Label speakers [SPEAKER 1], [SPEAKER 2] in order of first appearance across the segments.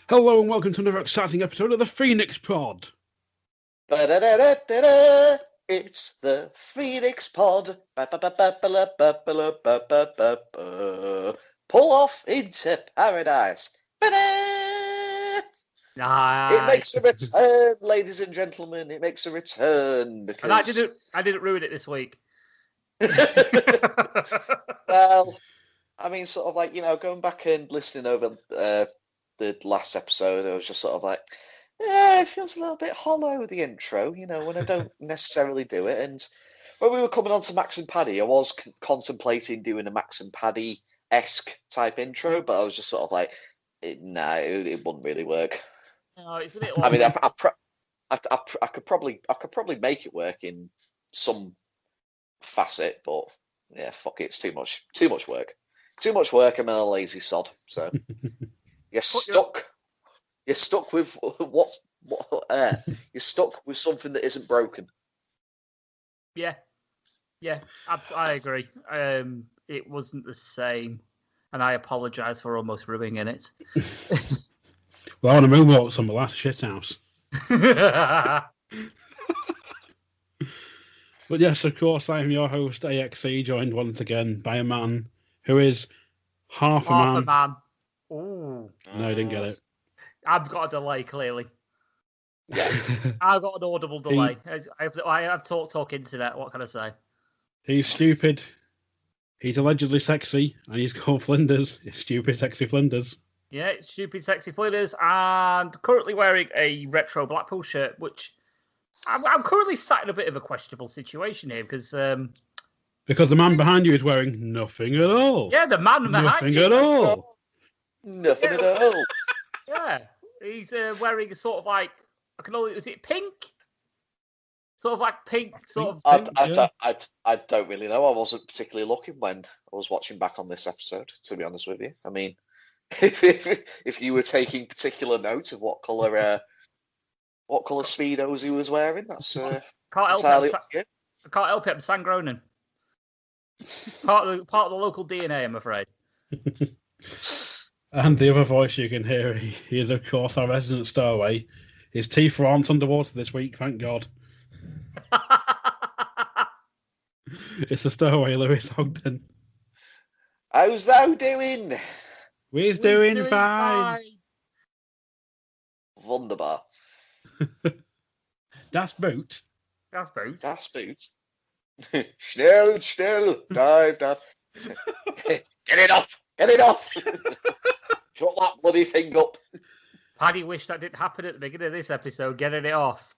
[SPEAKER 1] Hello and welcome to another exciting episode of the Phoenix Pod.
[SPEAKER 2] Ba-da-da-da-da-da. It's the Phoenix Pod. Pull off into paradise. Ba-da! It makes a return, ladies and gentlemen. It makes a return because
[SPEAKER 3] And I didn't ruin it this week.
[SPEAKER 2] well, I mean, sort of like, going back and listening over the last episode, I was just sort of like, yeah, it feels a little bit hollow, the intro, when I don't necessarily do it. And when we were coming on to Max and Paddy, I was contemplating doing a Max and Paddy-esque type intro, but I was just sort of like, it wouldn't really work.
[SPEAKER 3] No, it's a little.
[SPEAKER 2] I mean, I could probably make it work in some facet, but yeah, fuck it, it's too much work. Too much work. I'm a lazy sod, so you're stuck. You're stuck with you're stuck with something that isn't broken.
[SPEAKER 3] Yeah, I agree. It wasn't the same, and I apologise for almost ruining it.
[SPEAKER 1] Well, I want to move out some last shit house. But yes, of course, I am your host, AXC, joined once again by a man who is half a man.
[SPEAKER 3] Ooh.
[SPEAKER 1] No, I didn't get it.
[SPEAKER 3] I've got a delay, clearly.
[SPEAKER 2] Yeah.
[SPEAKER 3] I've got an audible delay. I have talk internet. What can I say?
[SPEAKER 1] He's stupid. He's allegedly sexy, and he's called Flinders. It's stupid, sexy Flinders.
[SPEAKER 3] Yeah, it's stupid, sexy Flinders, and currently wearing a retro Blackpool shirt, which I'm currently sat in a bit of a questionable situation here because
[SPEAKER 1] the man behind you is wearing nothing at all.
[SPEAKER 3] Yeah, the man behind
[SPEAKER 1] nothing
[SPEAKER 3] you.
[SPEAKER 1] At all.
[SPEAKER 2] Nothing at all.
[SPEAKER 3] Yeah, he's wearing a sort of like is it pink? Sort of like pink, sort of.
[SPEAKER 2] I don't really know. I wasn't particularly looking when I was watching back on this episode, to be honest with you. I mean, if you were taking particular note of what colour speedos he was wearing, that's entirely up to you.
[SPEAKER 3] I can't help it. I'm Sam Gronin. Part of the local DNA, I'm afraid.
[SPEAKER 1] And the other voice you can hear, he is, of course, our resident Stowaway. His teeth aren't underwater this week, thank God. It's the Stowaway, Lewis Ogden.
[SPEAKER 2] How's thou doing?
[SPEAKER 1] We're doing fine.
[SPEAKER 2] Wunderbar.
[SPEAKER 1] Das Boot.
[SPEAKER 2] Schnell, dive. Get it off. Drop that bloody thing up.
[SPEAKER 3] Paddy wished that didn't happen at the beginning of this episode, getting it off.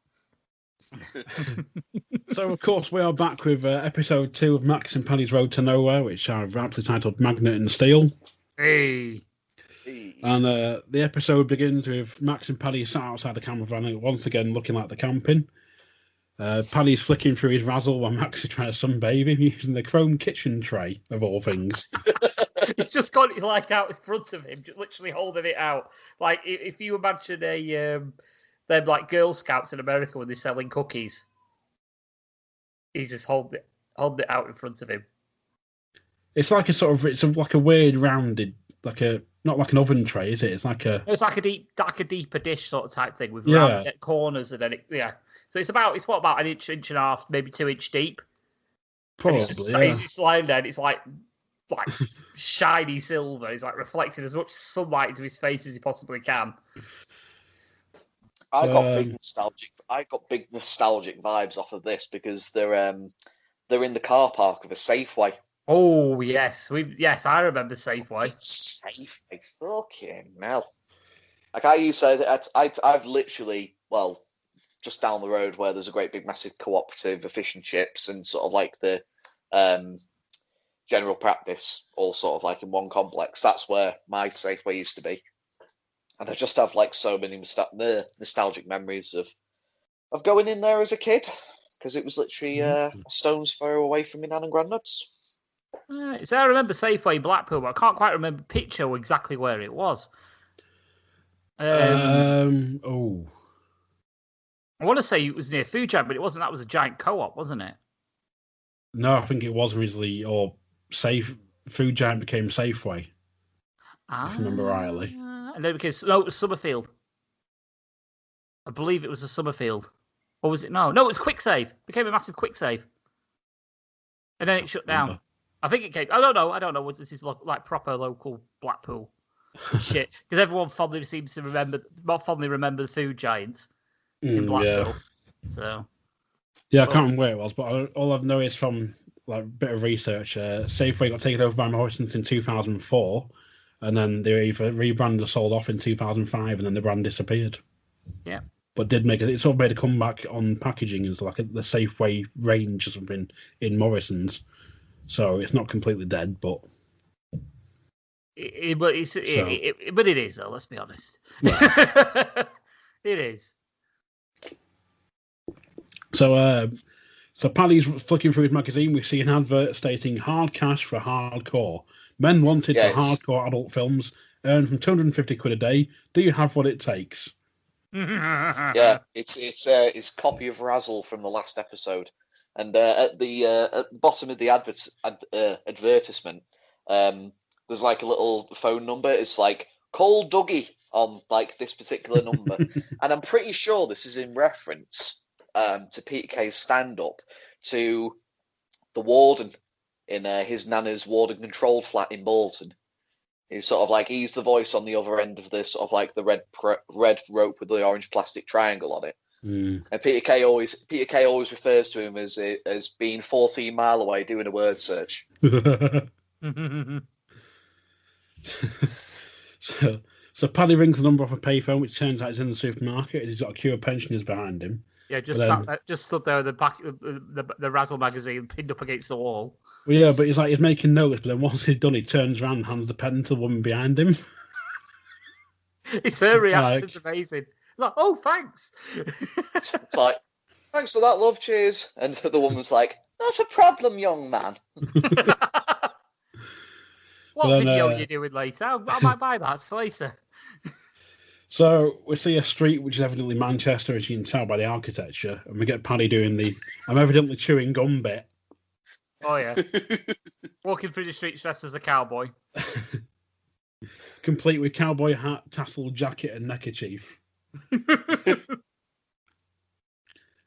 [SPEAKER 1] So, of course, we are back with episode 2 of Max and Paddy's Road to Nowhere, which I've aptly titled Magnet and Steel.
[SPEAKER 3] Hey.
[SPEAKER 1] And the episode begins with Max and Paddy sat outside the camper van, once again looking like they're camping. Paddy's flicking through his razzle while Max is trying to sunbathe him using the chrome kitchen tray, of all things.
[SPEAKER 3] He's just got it like out in front of him, just literally holding it out. Like if you imagine they're like Girl Scouts in America when they're selling cookies. He's just holding it out in front of him.
[SPEAKER 1] It's like like a weird rounded, not like an oven tray, is it? It's like a
[SPEAKER 3] deeper dish sort of type thing with rounded corners, and then So it's about an inch and a half, maybe 2 inch deep.
[SPEAKER 1] Probably.
[SPEAKER 3] It's just lying there, and it's like shiny silver. He's like reflecting as much sunlight into his face as he possibly can.
[SPEAKER 2] I got big nostalgic vibes off of this because they're in the car park of a Safeway.
[SPEAKER 3] Oh yes, I remember Safeway.
[SPEAKER 2] Safeway, fucking hell! Like I used to say, I've literally just down the road where there's a great big massive cooperative of fish and chips and sort of like the general practice, all sort of like in one complex. That's where my Safeway used to be, and I just have like so many nostalgic memories of going in there as a kid because it was literally a stone's throw away from my nan and granddad's.
[SPEAKER 3] So I remember Safeway in Blackpool, but I can't quite remember picture exactly where it was. I want to say it was near Food Giant, but it wasn't. That was a giant co-op, wasn't it?
[SPEAKER 1] No, I think it was originally, Food Giant became Safeway. If I remember rightly.
[SPEAKER 3] and then it became it was Summerfield. I believe it was a Summerfield. Or was it? No, it was Quick Save. It became a massive Quick Save. And then it shut down. I think it came. I don't know. This is like proper local Blackpool shit. Because everyone fondly seems to remember the food giants in Blackpool.
[SPEAKER 1] Yeah.
[SPEAKER 3] So.
[SPEAKER 1] Yeah, I can't remember where it was, but all I've noticed from like a bit of research, Safeway got taken over by Morrison's in 2004, and then they were either rebranded or sold off in 2005, and then the brand disappeared.
[SPEAKER 3] Yeah.
[SPEAKER 1] But it sort of made a comeback on packaging as like the Safeway range or something in Morrison's. So it's not completely dead, but
[SPEAKER 3] but it is though. Let's be honest.
[SPEAKER 1] Yeah.
[SPEAKER 3] It is.
[SPEAKER 1] So Paddy's flicking through his magazine. We see an advert stating "hard cash for hardcore. Men wanted for hardcore adult films. Earn from £250 a day. Do you have what it takes?"
[SPEAKER 2] Yeah, it's copy of Razzle from the last episode, and at the bottom of the advertisement, there's like a little phone number. It's like call Dougie on like this particular number, and I'm pretty sure this is in reference to Peter Kay's stand-up to the warden in his nana's warden controlled flat in Bolton. He's sort of like he's the voice on the other end of this sort of like the red rope with the orange plastic triangle on it. And Peter Kay always refers to him as being 14 mile away doing a word search.
[SPEAKER 1] So Paddy rings the number off a payphone, which turns out is in the supermarket. He's got a queue of pensioners behind him.
[SPEAKER 3] Yeah, just stood there with the Razzle magazine pinned up against the wall.
[SPEAKER 1] Well, yeah, but he's making notes, but then once he's done, he turns around and hands the pen to the woman behind him.
[SPEAKER 3] It's her reaction's amazing. Like, oh, thanks.
[SPEAKER 2] It's like, thanks for that, love, cheers. And the woman's like, not a problem, young man.
[SPEAKER 3] What video are you doing later? I might buy that later.
[SPEAKER 1] So we see a street which is evidently Manchester, as you can tell by the architecture, and we get Paddy doing the "I'm evidently chewing gum" bit.
[SPEAKER 3] Oh yeah, walking through the streets dressed as a cowboy,
[SPEAKER 1] complete with cowboy hat, tassel jacket, and neckerchief.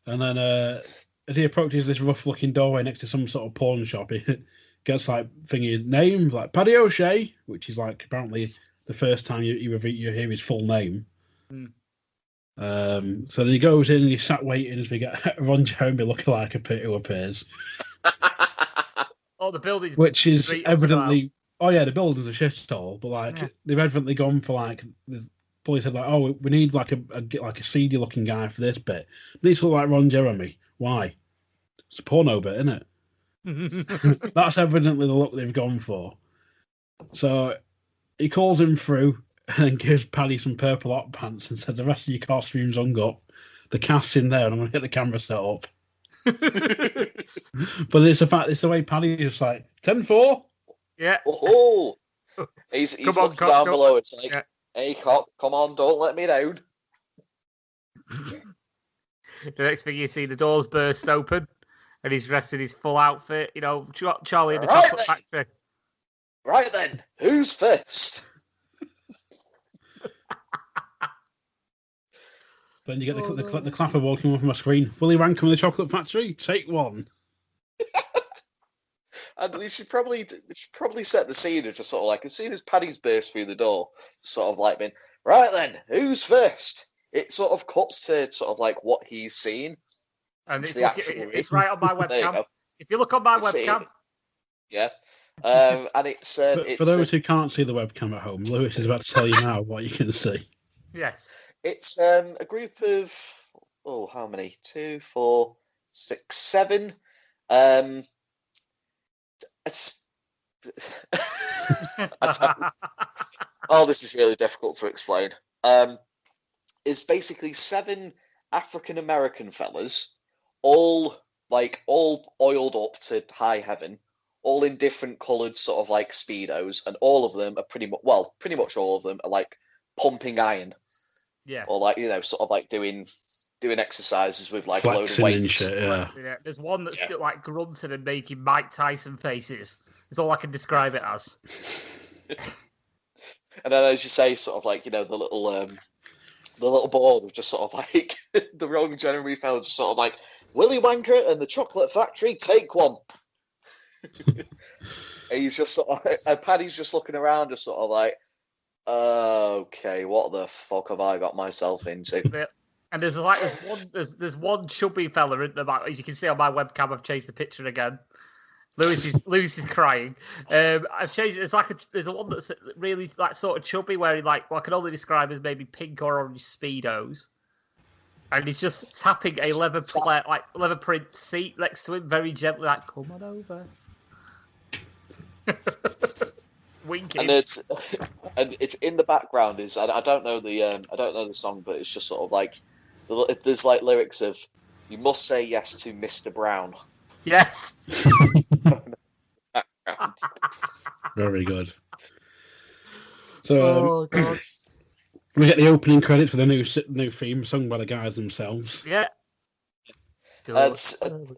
[SPEAKER 1] And then as he approaches this rough-looking doorway next to some sort of pawn shop, he gets like his name, like Paddy O'Shea, which is like apparently the first time you hear his full name. So then he goes in and he's sat waiting as we get Ron Jeremy lookalike who appears.
[SPEAKER 3] Oh, the building's
[SPEAKER 1] which is evidently. Oh yeah, the building's a shithole, but they've evidently gone for like. The police said like, oh, we need like a seedy looking guy for this bit. It needs to look like Ron Jeremy. Why? It's a porno bit, isn't it? That's evidently the look they've gone for. So he calls him through and gives Paddy some purple hot pants and says the rest of your costume's hung up. The cast's in there and I'm going to get the camera set up. But it's the way Paddy is just like 10-4.
[SPEAKER 3] Yeah.
[SPEAKER 2] Oh, he's looking down below. It's like, hey, cock, come on, don't let me down.
[SPEAKER 3] The next thing you see, the doors burst open and he's dressed in his full outfit. You know, Charlie in the chocolate factory.
[SPEAKER 2] Right then, who's first?
[SPEAKER 1] Then you get the clapper walking off my screen. Willy Rankin with the chocolate factory. Take one.
[SPEAKER 2] And we should probably set the scene of just sort of like as soon as Paddy's burst through the door, sort of like being right then, who's first? It sort of cuts to sort of like what he's seen.
[SPEAKER 3] And it's right on my webcam. If you look on my webcam,
[SPEAKER 2] yeah. And it's
[SPEAKER 1] for those who can't see the webcam at home, Lewis is about to tell you now what you can see.
[SPEAKER 3] Yes.
[SPEAKER 2] It's a group of how many? 2, 4, 6, 7. It's this is really difficult to explain. It's basically 7 African American fellas, all oiled up to high heaven, all in different coloured sort of like speedos, and all of them are pretty much all of them are like pumping iron.
[SPEAKER 3] Yeah.
[SPEAKER 2] Or like, sort of like doing exercises with like
[SPEAKER 1] flexing
[SPEAKER 2] a load of weights.
[SPEAKER 1] And shit, yeah.
[SPEAKER 3] There's one that's like grunting and making Mike Tyson faces. It's all I can describe it as.
[SPEAKER 2] And then, as you say, sort of like, the little board was just sort of like the wrong Jeremy fell, just sort of like Willy Wonka and the Chocolate Factory, take one. And he's just sort of, and Paddy's just looking around, just sort of like, okay, what the fuck have I got myself into?
[SPEAKER 3] Yeah. And there's one chubby fella in the back. As you can see on my webcam, I've changed the picture again. Lewis is crying. I've changed it. There's a one that's really like sort of chubby, where he like, I can only describe as maybe pink or orange speedos, and he's just tapping a leather print seat next to him very gently, like, come on over. Winking.
[SPEAKER 2] And it's in the background is I don't know the song, but it's just sort of like there's like lyrics of "You must say yes to Mr. Brown."
[SPEAKER 3] Yes.
[SPEAKER 1] Very good. So we get the opening credits for the new theme sung by the guys themselves.
[SPEAKER 3] Yeah.
[SPEAKER 2] I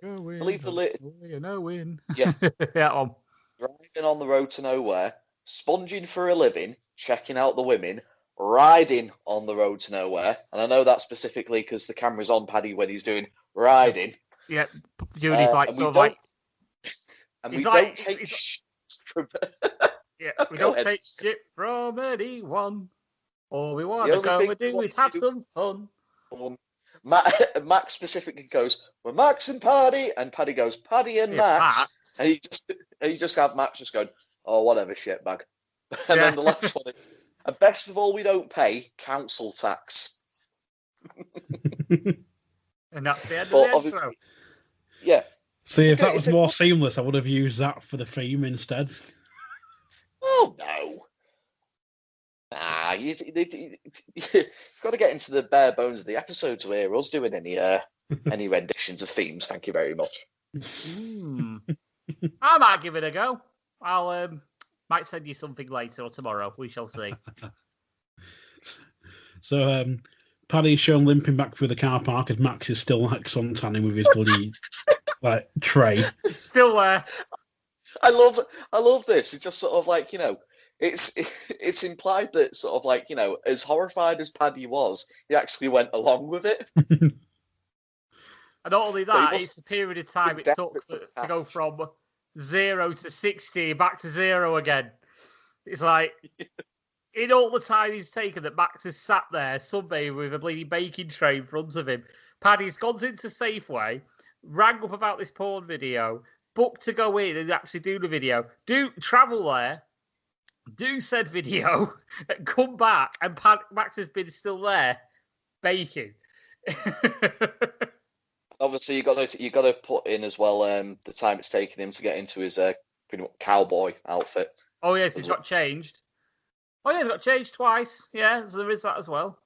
[SPEAKER 2] believe yeah.
[SPEAKER 3] Yeah.
[SPEAKER 2] Driving on the road to nowhere, sponging for a living, checking out the women, riding on the road to nowhere. And I know that specifically because the camera's on Paddy when he's doing riding.
[SPEAKER 3] Yeah, doing his like sort of like.
[SPEAKER 2] And we don't take shit from.
[SPEAKER 3] Yeah, we don't take shit from anyone. All we want to go and do is have some fun.
[SPEAKER 2] Max specifically goes, "We're Max and Paddy," and Paddy goes, "Paddy and Max," and you just have Max just going, "Oh, whatever, shitbag." And then the last one is, and best of all, we don't pay council tax.
[SPEAKER 3] And that's the end of the intro.
[SPEAKER 2] Yeah.
[SPEAKER 1] See, if that was more seamless, I would have used that for the theme instead.
[SPEAKER 2] Oh, no. Nah, you've got to get into the bare bones of the episode to hear us doing any renditions of themes. Thank you very much.
[SPEAKER 3] I might give it a go. I'll might send you something later or tomorrow. We shall see.
[SPEAKER 1] So, Paddy's shown limping back through the car park as Max is still like suntanning with his bloody tray.
[SPEAKER 3] Still there.
[SPEAKER 2] I love this. It's just sort of like, it's implied that sort of like, as horrified as Paddy was, he actually went along with it.
[SPEAKER 3] And not only that, it's the period of time it took to go from 0 to 60 back to 0 again. It's like, in all the time he's taken that Max has sat there sunbathing with a bleeding baking tray in front of him, Paddy's gone into Safeway, rang up about this porn video, booked to go in and actually do the video, travel there, do said video, and come back, and Max has been still there baking.
[SPEAKER 2] Obviously, you got to put in as well the time it's taken him to get into his pretty much cowboy outfit.
[SPEAKER 3] Oh yes, he's got changed. Oh yeah, he's got changed twice. Yeah, so there is that as well.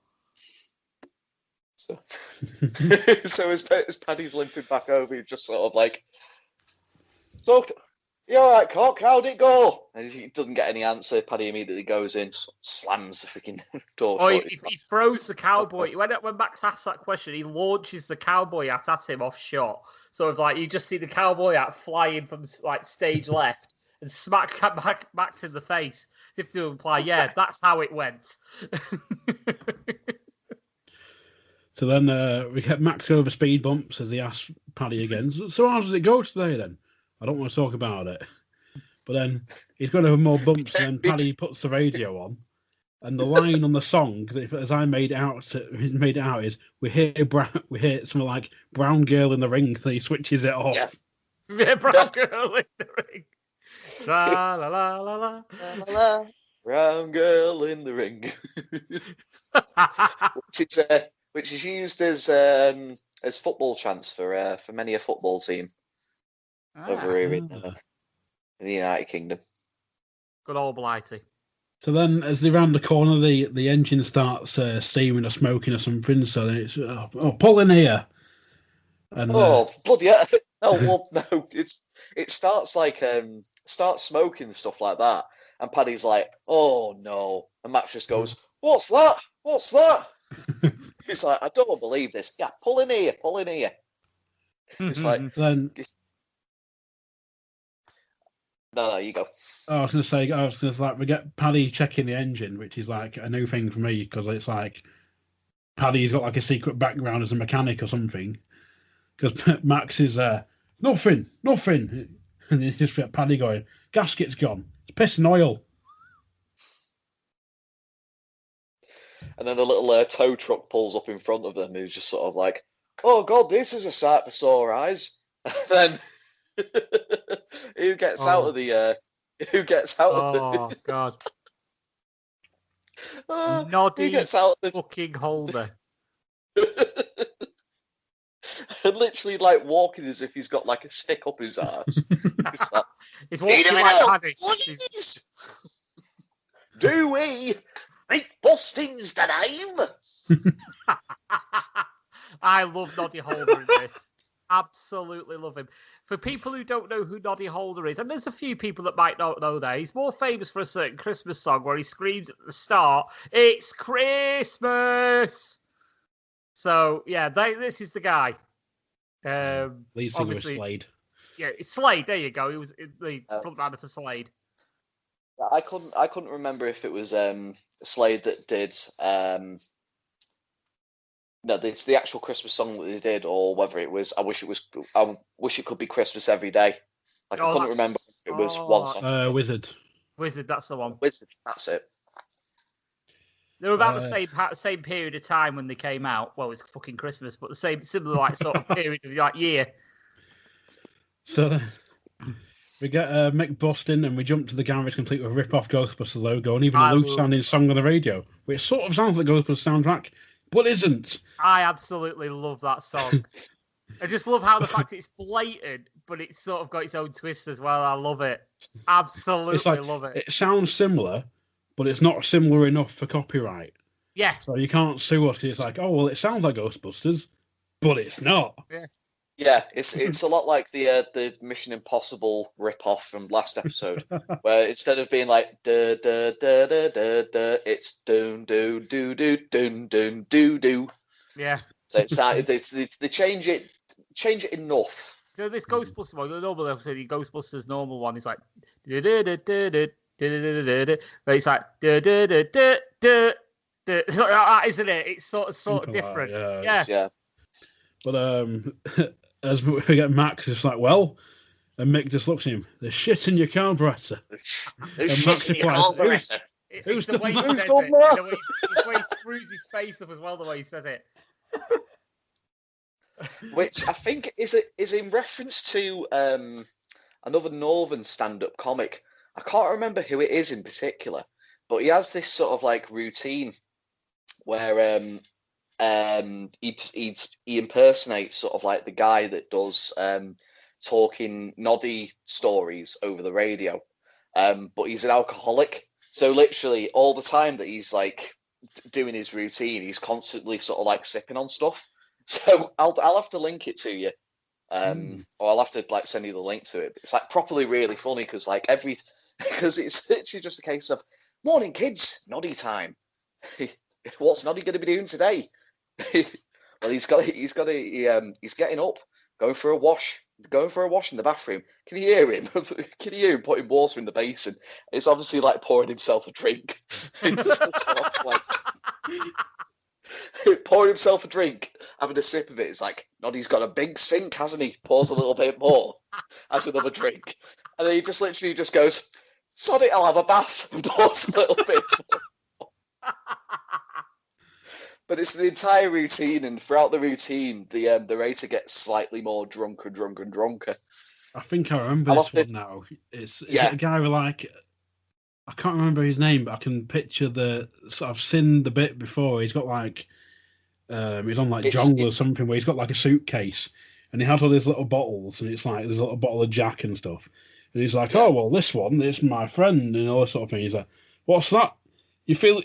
[SPEAKER 2] So, as Paddy's limping back over, he's just sort of like, "So, you all right, cock? How'd it go?" And he doesn't get any answer. Paddy immediately goes in, slams the freaking door.
[SPEAKER 3] Oh, he throws the cowboy. When Max asks that question, he launches the cowboy hat at him off shot. So it's like you just see the cowboy hat flying from like stage left and smack Max in the face. If to imply, yeah, that's how it went.
[SPEAKER 1] So then we get Max over speed bumps as he asks Paddy again. So how does it go today then? I don't want to talk about it. But then he's going to have more bumps, and then Paddy puts the radio on. And the line on the song, as I made it out, is we hear something like "Brown Girl in the Ring," so he switches it off.
[SPEAKER 3] Yeah, Brown Girl in the Ring. La la la la la
[SPEAKER 2] la. Brown Girl in the Ring. Which is used as football chants for many a football team over here in the United Kingdom.
[SPEAKER 3] Good old Blighty.
[SPEAKER 1] So then, as they round the corner, the engine starts steaming or smoking or something. So it's pull in here. And,
[SPEAKER 2] bloody hell! No, it starts like starts smoking and stuff like that. And Paddy's like, "Oh no!" And Max just goes, "What's that? What's that?" He's like, "I don't believe this." Yeah, pull in here, pull in here. It's like
[SPEAKER 1] then
[SPEAKER 2] No, you go.
[SPEAKER 1] I was going to say, like, we get Paddy checking the engine, which is like a new thing for me because it's like Paddy's got like a secret background as a mechanic or something. Because Max is nothing, and then just get Paddy going, gasket's gone, it's pissing oil.
[SPEAKER 2] And then the little tow truck pulls up in front of them, who's just sort of like, "Oh God, this is a sight for sore eyes." And then who gets out of the? Who gets out of the?
[SPEAKER 3] Oh God!
[SPEAKER 2] Who
[SPEAKER 3] Noddy
[SPEAKER 2] gets out of the?
[SPEAKER 3] fucking holder.
[SPEAKER 2] And literally like walking as if he's got like a stick up his ass.
[SPEAKER 3] He's walking like Paddy.
[SPEAKER 2] Please. Do we make bustings the name?
[SPEAKER 3] I love Noddy Holder in this. Absolutely love him. For people who don't know who Noddy Holder is, and there's a few people that might not know that, he's more famous for a certain Christmas song where he screams at the start, "It's Christmas!" So, yeah, this is the guy.
[SPEAKER 1] Lead singer was Slade.
[SPEAKER 3] Yeah, it's Slade. There you go. He was the front runner for Slade.
[SPEAKER 2] I couldn't remember if it was Slade that did no, it's the actual Christmas song that they did, or whether it was I wish it could be Christmas every day. Like I couldn't remember if it was one song.
[SPEAKER 1] Wizard,
[SPEAKER 3] that's the one.
[SPEAKER 2] Wizard, that's it.
[SPEAKER 3] They were about the same period of time when they came out. Well, it's fucking Christmas, but the similar like sort of period of like year.
[SPEAKER 1] So we get Mick busting, and we jump to the garage complete with a rip-off Ghostbusters logo and even a loose-sounding song on the radio, which sort of sounds like Ghostbusters soundtrack, but isn't.
[SPEAKER 3] I absolutely love that song. I just love how the fact it's blatant, but it's sort of got its own twist as well. I love it. Absolutely love it.
[SPEAKER 1] It sounds similar, but it's not similar enough for copyright.
[SPEAKER 3] Yeah.
[SPEAKER 1] So you can't sue us because it's like, oh, well, it sounds like Ghostbusters, but it's not.
[SPEAKER 3] Yeah.
[SPEAKER 2] Yeah, it's a lot like the Mission Impossible rip-off from last episode, where instead of being like da da da da da da, it's doon doo doo doo doon doon doo doo.
[SPEAKER 3] Yeah.
[SPEAKER 2] So they change it enough.
[SPEAKER 3] So this Ghostbusters one, the normal episode, the Ghostbusters normal one is like but it's like it's like that, isn't it? It's sort of different.
[SPEAKER 2] Yeah.
[SPEAKER 1] But as we get Max, it's like, well, and Mick just looks at him. There's shit in your carburetor.
[SPEAKER 2] There's shit in your carburetor.
[SPEAKER 3] It's the way he says it. The way he screws his face up as well. The way he says it.
[SPEAKER 2] Which I think is in reference to another Northern stand-up comic. I can't remember who it is in particular, but he has this sort of like routine where he impersonates sort of like the guy that does talking noddy stories over the radio, but he's an alcoholic. So literally all the time that he's like doing his routine, he's constantly sort of like sipping on stuff. So I'll have to link it to you, or I'll have to like send you the link to it. It's like properly really funny because it's literally just a case of morning kids, noddy time. What's Noddy going to be doing today? Well, he's getting up, going for a wash in the bathroom. Can you hear him? Can you hear him putting water in the basin? It's obviously like pouring himself a drink. It's sort of like pouring himself a drink, having a sip of it. It's like Noddy's got a big sink, hasn't he? Pours a little bit more, has another drink, and then he just literally just goes, "Sod it, I'll have a bath," and pours a little bit more. But it's the entire routine, and throughout the routine, the narrator gets slightly more drunker.
[SPEAKER 1] I think I remember this one now. It's a guy with like, I can't remember his name, but I can picture I've seen the bit before. He's got like, he's on like Jungle or something where he's got like a suitcase, and he has all these little bottles, and it's like there's a little bottle of Jack and stuff, and he's like, oh well, this one, it's my friend, and all this sort of thing. He's like, what's that? You feel?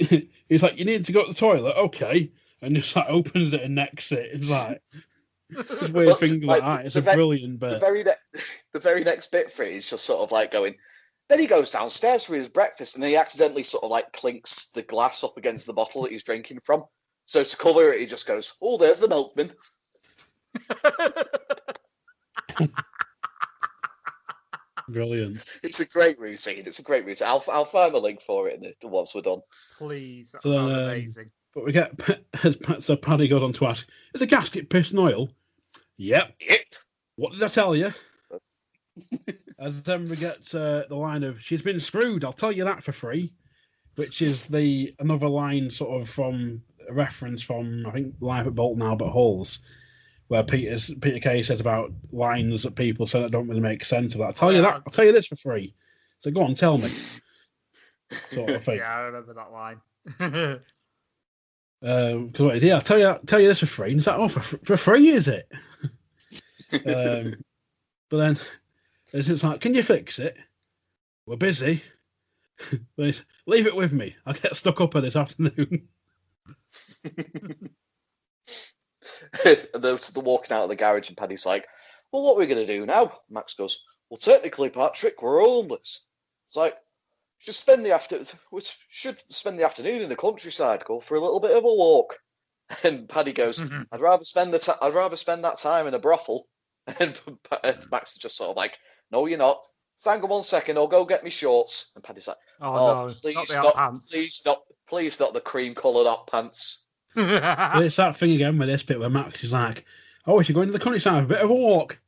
[SPEAKER 1] He's like, you need to go to the toilet, okay? And just like opens it and necks it. It's like just weird things like that. It's a brilliant bit.
[SPEAKER 2] The very next bit for it is just sort of like going. Then he goes downstairs for his breakfast, and he accidentally sort of like clinks the glass up against the bottle that he's drinking from. So to cover it, he just goes, "Oh, there's the milkman."
[SPEAKER 1] Brilliant.
[SPEAKER 2] It's a great routine. I'll find the link for it once we're done.
[SPEAKER 3] Please, that
[SPEAKER 1] So
[SPEAKER 3] sounds
[SPEAKER 1] then,
[SPEAKER 3] amazing.
[SPEAKER 1] But we get so Paddy goes on to ask, "Is the gasket piss and oil?" Yep. What did I tell you? As then we get the line of, "She's been screwed. I'll tell you that for free," which is another line sort of from a reference from, I think, Live at Bolton Albert Halls, where Peter Kay says about lines that people say that don't really make sense. I'll tell you that. I'll tell you this for free. So go on, tell me. Sort of thing.
[SPEAKER 3] Yeah, I remember that line.
[SPEAKER 1] Because I'll tell you this for free. And it's like, oh, for free, is it? But then it's like, can you fix it? We're busy. Leave it with me. I'll get stuck up this afternoon.
[SPEAKER 2] And they're walking out of the garage, and Paddy's like, "Well, what are we going to do now?" Max goes, "Well, technically, Patrick, we're homeless." It's like, we should spend the afternoon in the countryside, go for a little bit of a walk. And Paddy goes, I'd rather spend that time in a brothel." And Max is just sort of like, "No, you're not. Hang on 1 second, I'll go get me shorts." And Paddy's like,
[SPEAKER 3] "Oh no,
[SPEAKER 2] please not the cream-coloured hot pants."
[SPEAKER 1] But it's that thing again with this bit where Max is like, "Oh, we should go into the countryside for a bit of a walk."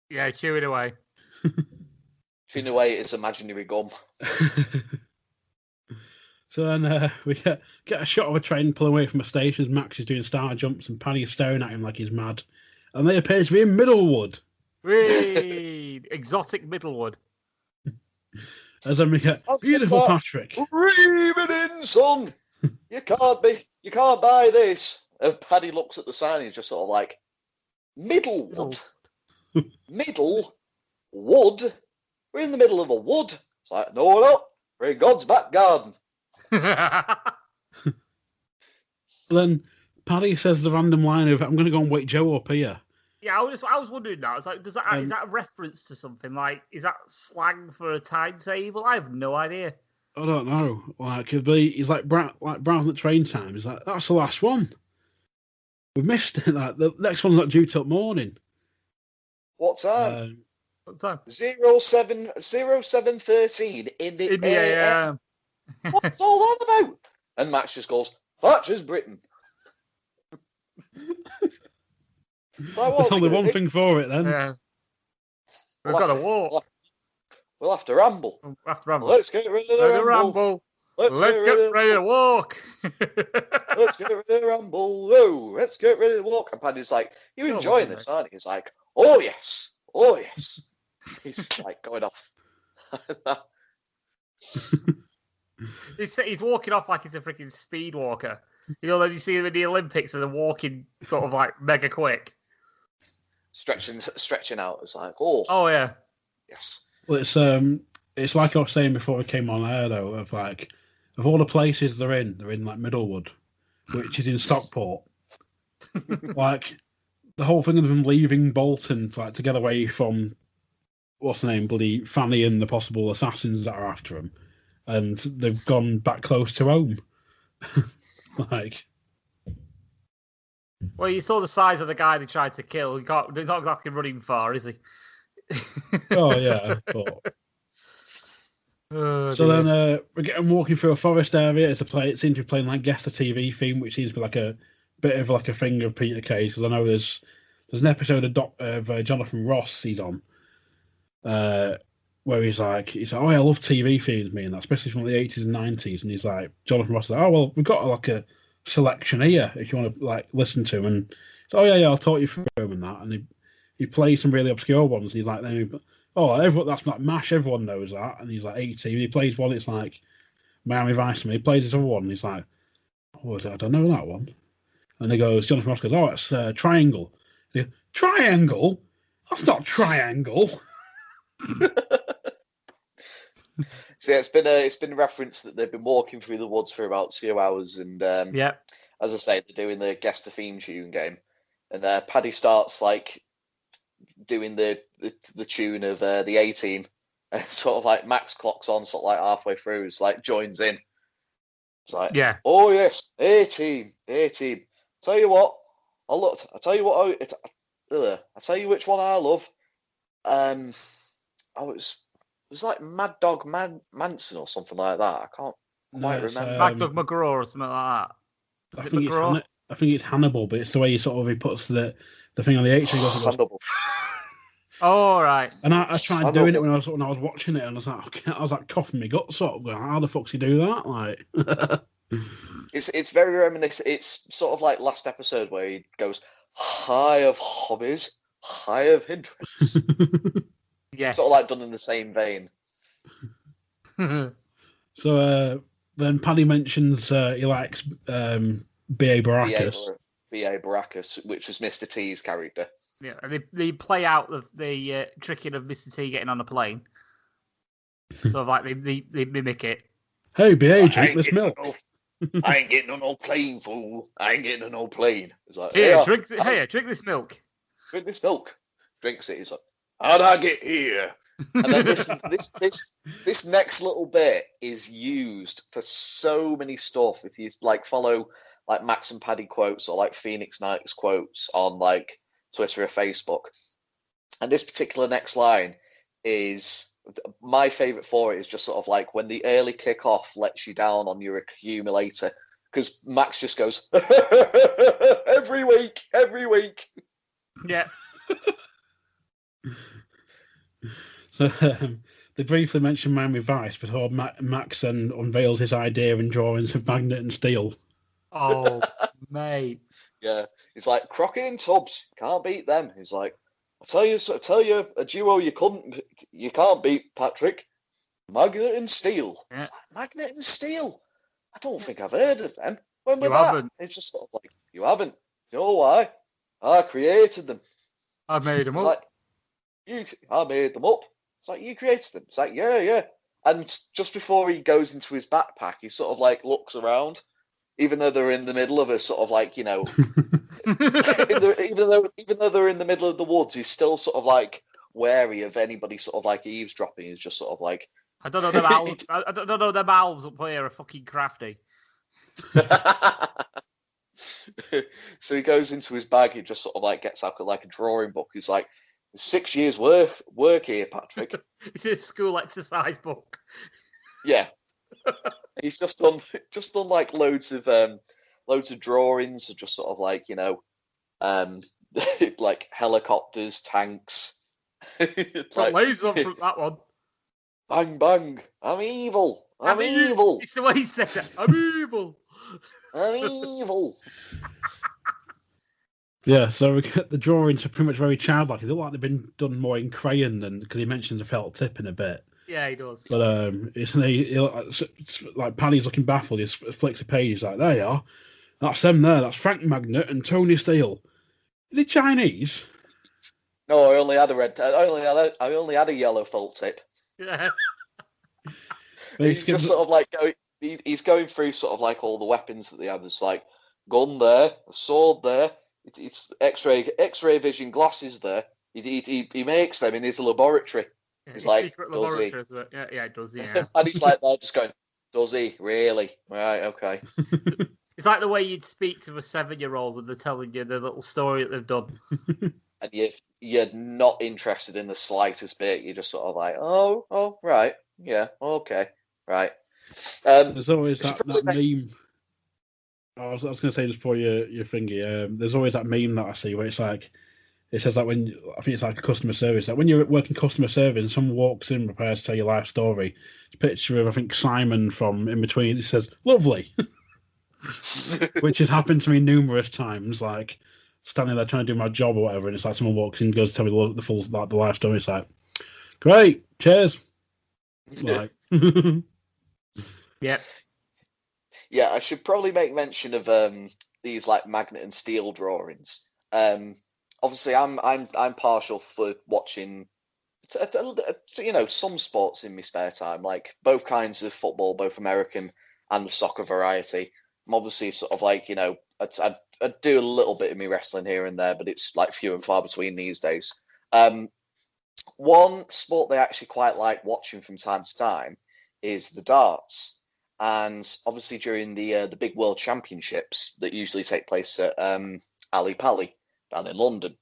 [SPEAKER 3] Yeah, chewing away.
[SPEAKER 2] Chewing away at his imaginary gum.
[SPEAKER 1] So then we get a shot of a train pulling away from a station as Max is doing star jumps and Paddy is staring at him like he's mad. And they appear to be in Middlewood.
[SPEAKER 3] Whee! Exotic Middlewood.
[SPEAKER 1] As then we get beautiful Patrick.
[SPEAKER 2] Ream it in, son. You can't buy this. And Paddy looks at the sign and he's just sort of like, Middlewood? Middlewood? We're in the middle of a wood. It's like, no, we're not. We're in God's back garden.
[SPEAKER 1] Then Paddy says the random line of, "I'm going to go and wake Joe up here."
[SPEAKER 3] Yeah, I was wondering that. It's like, is that a reference to something? Like, is that slang for a timetable? I have no idea.
[SPEAKER 1] I don't know. Like, he's like browsing at train time. He's like, "That's the last one. We've missed it. Like, the next one's not due till morning."
[SPEAKER 2] What time?
[SPEAKER 3] What time?
[SPEAKER 2] 07:13 in the AM. What's all that about? And Max just goes, "Thatcher's Britain."
[SPEAKER 1] There's only one thing for it then.
[SPEAKER 3] Yeah. We've got to walk.
[SPEAKER 2] We'll have to ramble. Let's get rid of the ramble.
[SPEAKER 3] Let's get ready to walk.
[SPEAKER 2] Let's get rid of the ramble. Whoa, let's get ready to walk. And Paddy's like, "You enjoying this, aren't you?" He's like, "Oh yes. Oh yes." He's like going off.
[SPEAKER 3] He's walking off like he's a freaking speed walker. You know, as you see him in the Olympics and they're walking sort of like mega quick.
[SPEAKER 2] Stretching out. It's like, oh
[SPEAKER 3] yeah.
[SPEAKER 2] Yes.
[SPEAKER 1] Well, it's like I was saying before we came on air though, of all the places they're in like Middlewood, which is in Stockport. Like the whole thing of them leaving Bolton to get away from what's the name, bloody Fanny and the possible assassins that are after him, and they've gone back close to home.
[SPEAKER 3] Well, you saw the size of the guy they tried to kill. He's not exactly running far, is he?
[SPEAKER 1] Oh yeah. But... so then we're getting walking through a forest area. It seems to be playing like Guess the TV theme, which seems to be like a bit of like a thing of Peter Kay, because I know there's an episode of Jonathan Ross he's on, where he's like, "Oh, I love TV themes, me," and that, especially from the 80s and 90s. And he's like, Jonathan Ross is like, "Oh well, we've got like a selection here if you want to like listen to them." And so, "Oh yeah, I'll talk you through them and that." And he plays some really obscure ones. And he's like, that's not MASH, everyone knows that. And he's like 18. He plays one, it's like Miami Vice. And he plays this other one, and he's like, "Oh, I don't know that one." And he goes, Jonathan Ross goes, "Oh, it's Triangle." Goes, "Triangle? That's not Triangle."
[SPEAKER 2] So yeah, it's been referenced that they've been walking through the woods for about 2 hours, and as I say, they're doing the Guess the Theme tune game, and Paddy starts like doing the tune of the A-Team, and sort of like Max clocks on sort of like halfway through, it's like joins in. It's like,
[SPEAKER 3] yeah,
[SPEAKER 2] oh yes, A-Team. Tell you what, I tell you which one I love. it was like Mad Dog Manson or something like that. I can't quite remember.
[SPEAKER 3] MacDog McGraw or something like that.
[SPEAKER 1] I think it's Hannibal, but it's the way he puts the thing on the H. And he goes,
[SPEAKER 2] Hannibal.
[SPEAKER 3] Oh, right.
[SPEAKER 1] And I tried doing it when I was watching it, and I was like coughing my guts up. Going, how the fuck's he do that? Like,
[SPEAKER 2] it's very reminiscent. It's sort of like last episode where he goes high of hobbies, high of interests.
[SPEAKER 3] Yeah.
[SPEAKER 2] Sort of like done in the same vein.
[SPEAKER 1] So then Paddy mentions he likes B.A. Baracus.
[SPEAKER 2] B.A. Baracus, which was Mr. T's character.
[SPEAKER 3] Yeah, and they play out the tricking of Mr. T getting on a plane. So like they mimic it.
[SPEAKER 1] Hey, B.A., drink this milk.
[SPEAKER 2] I ain't getting on no plane, fool. I ain't getting on no plane. It's like,
[SPEAKER 3] drink this milk.
[SPEAKER 2] Drink this milk. Drinks it. He's like, how'd I get here? And then this next little bit is used for so many stuff. If you like follow like Max and Paddy quotes or like Phoenix Knights quotes on like Twitter or Facebook, and this particular next line is my favourite for it. Is just sort of like when the early kickoff lets you down on your accumulator, because Max just goes every week.
[SPEAKER 3] Yeah.
[SPEAKER 1] So they briefly mention Miami Vice before Max unveils his idea and drawings of Magnet and Steel.
[SPEAKER 3] Oh, mate.
[SPEAKER 2] Yeah, he's like Crockett and Tubbs. Can't beat them. He's like, I tell you, a duo you can't beat, Patrick. Magnet and Steel.
[SPEAKER 3] Yeah.
[SPEAKER 2] Like, Magnet and Steel. I don't think I've heard of them. When was
[SPEAKER 3] You
[SPEAKER 2] that?
[SPEAKER 3] haven't.
[SPEAKER 2] It's just sort of like, you haven't. You know why? I created them.
[SPEAKER 3] I made them
[SPEAKER 2] It's
[SPEAKER 3] up.
[SPEAKER 2] like, I made them up. It's like, you created them. It's like, yeah. And just before he goes into his backpack, he sort of like looks around, even though they're in the middle of a sort of like, even though they're in the middle of the woods, he's still sort of like wary of anybody sort of like eavesdropping. He's just sort of like,
[SPEAKER 3] I don't know them owls. I don't know them owls up here are fucking crafty.
[SPEAKER 2] So he goes into his bag. He just sort of like gets out like a drawing book. He's like, 6 years work here, Patrick.
[SPEAKER 3] It's a school exercise book.
[SPEAKER 2] Yeah. He's just done like loads of drawings of just sort of like, like helicopters, tanks.
[SPEAKER 3] Got lasers on from that one.
[SPEAKER 2] Bang bang! I'm evil. I'm evil.
[SPEAKER 3] It's the way he said it. I'm evil.
[SPEAKER 2] I'm evil.
[SPEAKER 1] Yeah, so the drawings are pretty much very childlike. They look like they've been done more in crayon than, because he mentions a felt tip in a bit.
[SPEAKER 3] Yeah, he does.
[SPEAKER 1] But it's like Paddy's looking baffled. He flicks a page. He's like, there you are. That's them there. That's Frank Magnet and Tony Steele. Are they Chinese?
[SPEAKER 2] No, I only had a red. I only had a yellow felt tip.
[SPEAKER 3] Yeah.
[SPEAKER 2] He's just sort of like going. He's going through sort of like all the weapons that they have. There's like gun there, a sword there. It's X-ray vision glasses there. He makes them in his laboratory. He's like, does he?
[SPEAKER 3] Yeah, does he? Yeah.
[SPEAKER 2] And he's like, they're just going, does he really? Right, okay.
[SPEAKER 3] It's like the way you'd speak to a 7-year-old when they're telling you the little story that they've done.
[SPEAKER 2] And you're not interested in the slightest bit. You're just sort of like, oh, right, yeah, okay, right.
[SPEAKER 1] There's always that meme. I was going to say just before your thingy. There's always that meme that I see where it's like, it says that when I think it's like a customer service, that when you're working customer service and someone walks in prepared to tell your life story, it's a picture of I think Simon from In Between. It says lovely, which has happened to me numerous times. Like standing there trying to do my job or whatever, and it's like someone walks in and goes to tell me the full like the life story. It's like, great, cheers. Like,
[SPEAKER 3] yeah.
[SPEAKER 2] Yeah, I should probably make mention of these like Magnet and Steel drawings. Obviously, I'm partial for watching, some sports in my spare time, like both kinds of football, both American and the soccer variety. I'm obviously sort of like, I do a little bit of me wrestling here and there, but it's like few and far between these days. One sport they actually quite like watching from time to time is the darts. And obviously during the big world championships that usually take place at Ali Pali down in London.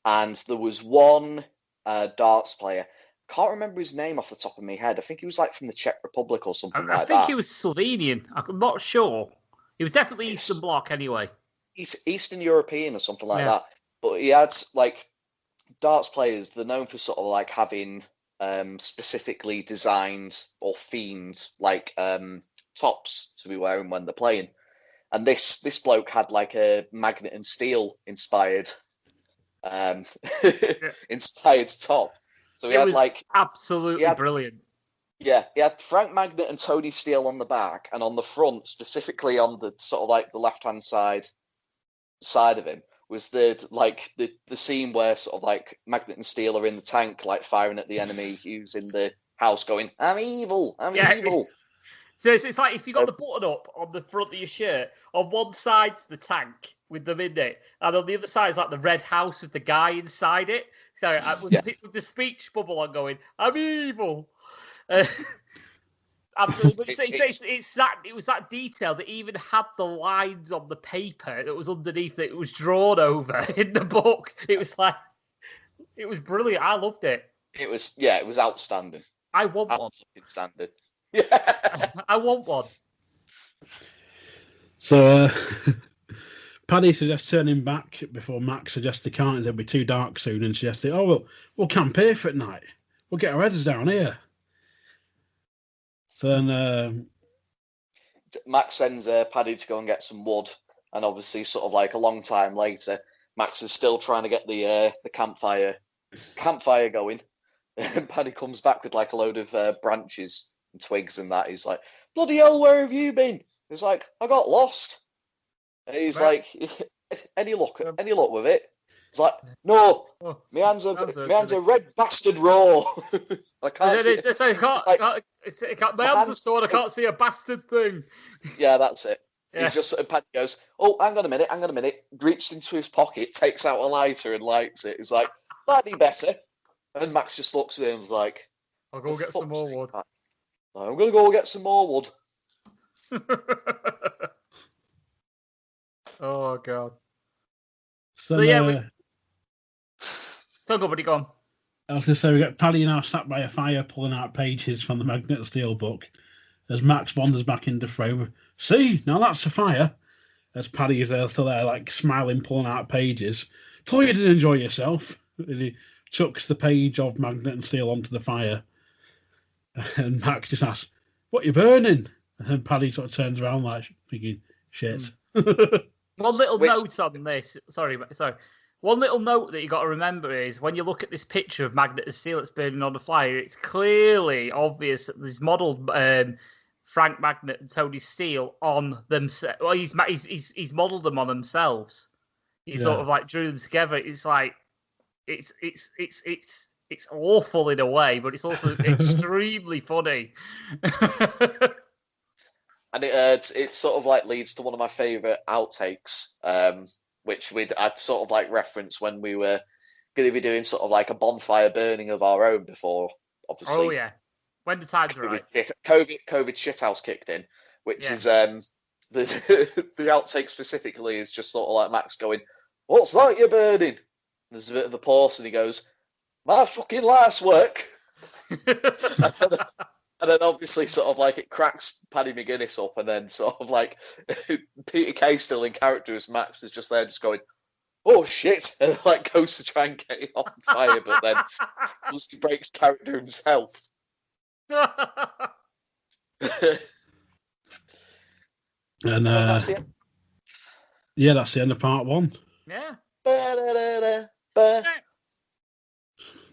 [SPEAKER 2] And there was one darts player, I can't remember his name off the top of my head. I think he was like from the Czech Republic or something
[SPEAKER 3] I
[SPEAKER 2] like
[SPEAKER 3] think
[SPEAKER 2] that.
[SPEAKER 3] he was Slovenian. I'm not sure. He was definitely Eastern Bloc anyway.
[SPEAKER 2] He's Eastern European or something like
[SPEAKER 3] Yeah.
[SPEAKER 2] that. But he had like darts players. They're known for sort of like having specifically designed or themed like tops to be wearing when they're playing. And this bloke had like a magnet and steel inspired inspired top. So he
[SPEAKER 3] It
[SPEAKER 2] had
[SPEAKER 3] was
[SPEAKER 2] like
[SPEAKER 3] absolutely brilliant.
[SPEAKER 2] Yeah, he had Frank Magnet and Tony Steele on the back, and on the front, specifically on the sort of like the left-hand side of him, was the scene where sort of like Magnet and Steele are in the tank, like firing at the enemy who's in the house, going, "I'm evil, I'm evil."
[SPEAKER 3] So it's like if you got the button up on the front of your shirt, on one side's the tank with them in it, and on the other side is like the red house with the guy inside it. So with the speech bubble on going, "I'm evil." Absolutely, but it was that detail that even had the lines on the paper that was underneath that it was drawn over in the book. It was brilliant. I loved it.
[SPEAKER 2] It was outstanding.
[SPEAKER 3] I want one.
[SPEAKER 2] Standard.
[SPEAKER 3] I want one.
[SPEAKER 1] So Paddy suggests turning back before Max suggests they can't, it'll be too dark soon, and suggests, we'll camp here for at night. We'll get our heads down here. So then
[SPEAKER 2] Max sends Paddy to go and get some wood, and obviously, sort of like a long time later, Max is still trying to get the campfire going. And Paddy comes back with like a load of branches and twigs and that. He's like, "Bloody hell, where have you been?" He's like, "I got lost." And he's like, "Any luck with it?" He's like, "No, my hands are red bastard raw." I can't see.
[SPEAKER 3] My hands are sore. I can't see a bastard thing.
[SPEAKER 2] Yeah, that's it.
[SPEAKER 3] Yeah.
[SPEAKER 2] He's just, and Paddy goes, "Oh, hang on a minute." Reached into his pocket, takes out a lighter and lights it. He's like, "That'd be better." And Max just looks at him and is like,
[SPEAKER 3] "I'll go get some more wood."
[SPEAKER 2] I'm going to go get some more wood.
[SPEAKER 3] Oh, God.
[SPEAKER 1] So
[SPEAKER 3] go, buddy, go on.
[SPEAKER 1] I was going to say, we got Paddy now sat by a fire pulling out pages from the Magnet and Steel book as Max wanders back into frame. "See, now that's a fire." As Paddy is still there, like smiling, pulling out pages. "Told you didn't enjoy yourself," as he chucks the page of Magnet and Steel onto the fire. And Max just asks, "What you burning?" And then Paddy sort of turns around like thinking, "Shit."
[SPEAKER 3] One little note on this. Sorry. One little note that you got to remember is when you look at this picture of Magnet and Steel that's burning on the fire, it's clearly obvious that he's modelled Frank Magnet and Tony Steele on themselves. Well, he's modelled them on themselves. He sort of like drew them together. It's like it's awful in a way, but it's also extremely funny.
[SPEAKER 2] And it sort of like leads to one of my favourite outtakes, which I'd sort of like reference when we were going to be doing sort of like a bonfire burning of our own before, obviously.
[SPEAKER 3] Oh, yeah. When the times are right.
[SPEAKER 2] COVID shithouse kicked in, which is the outtake specifically is just sort of like Max going, "What's that you're burning?" There's a bit of a pause and he goes, "My fucking life's work." And then obviously sort of like it cracks Paddy-mcguinness up, and then sort of like Peter Kay still in character as Max is just there just going, "Oh shit," and like goes to try and get it off the fire, but then he breaks character himself.
[SPEAKER 1] And that's the end of part one.
[SPEAKER 3] Yeah.
[SPEAKER 2] Ba-da-da-da,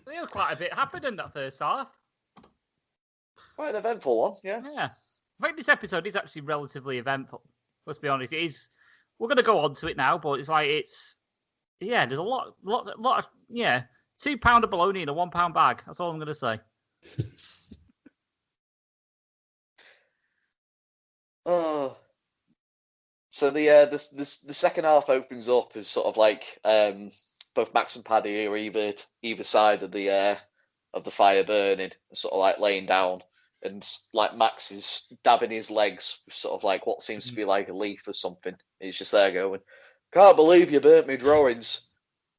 [SPEAKER 3] There was quite a bit happened in that first half.
[SPEAKER 2] Quite an eventful one, yeah.
[SPEAKER 3] Yeah. I think this episode is actually relatively eventful. Let's be honest. It is. We're going to go on to it now, but it's like there's a lot of, £2 of bologna in a £1 bag. That's all I'm going to say.
[SPEAKER 2] Oh. So the second half opens up as sort of like both Max and Paddy are either side of the fire burning, sort of like laying down, and like Max is dabbing his legs with sort of like what seems to be like a leaf or something. He's just there going, "Can't believe you burnt me drawings."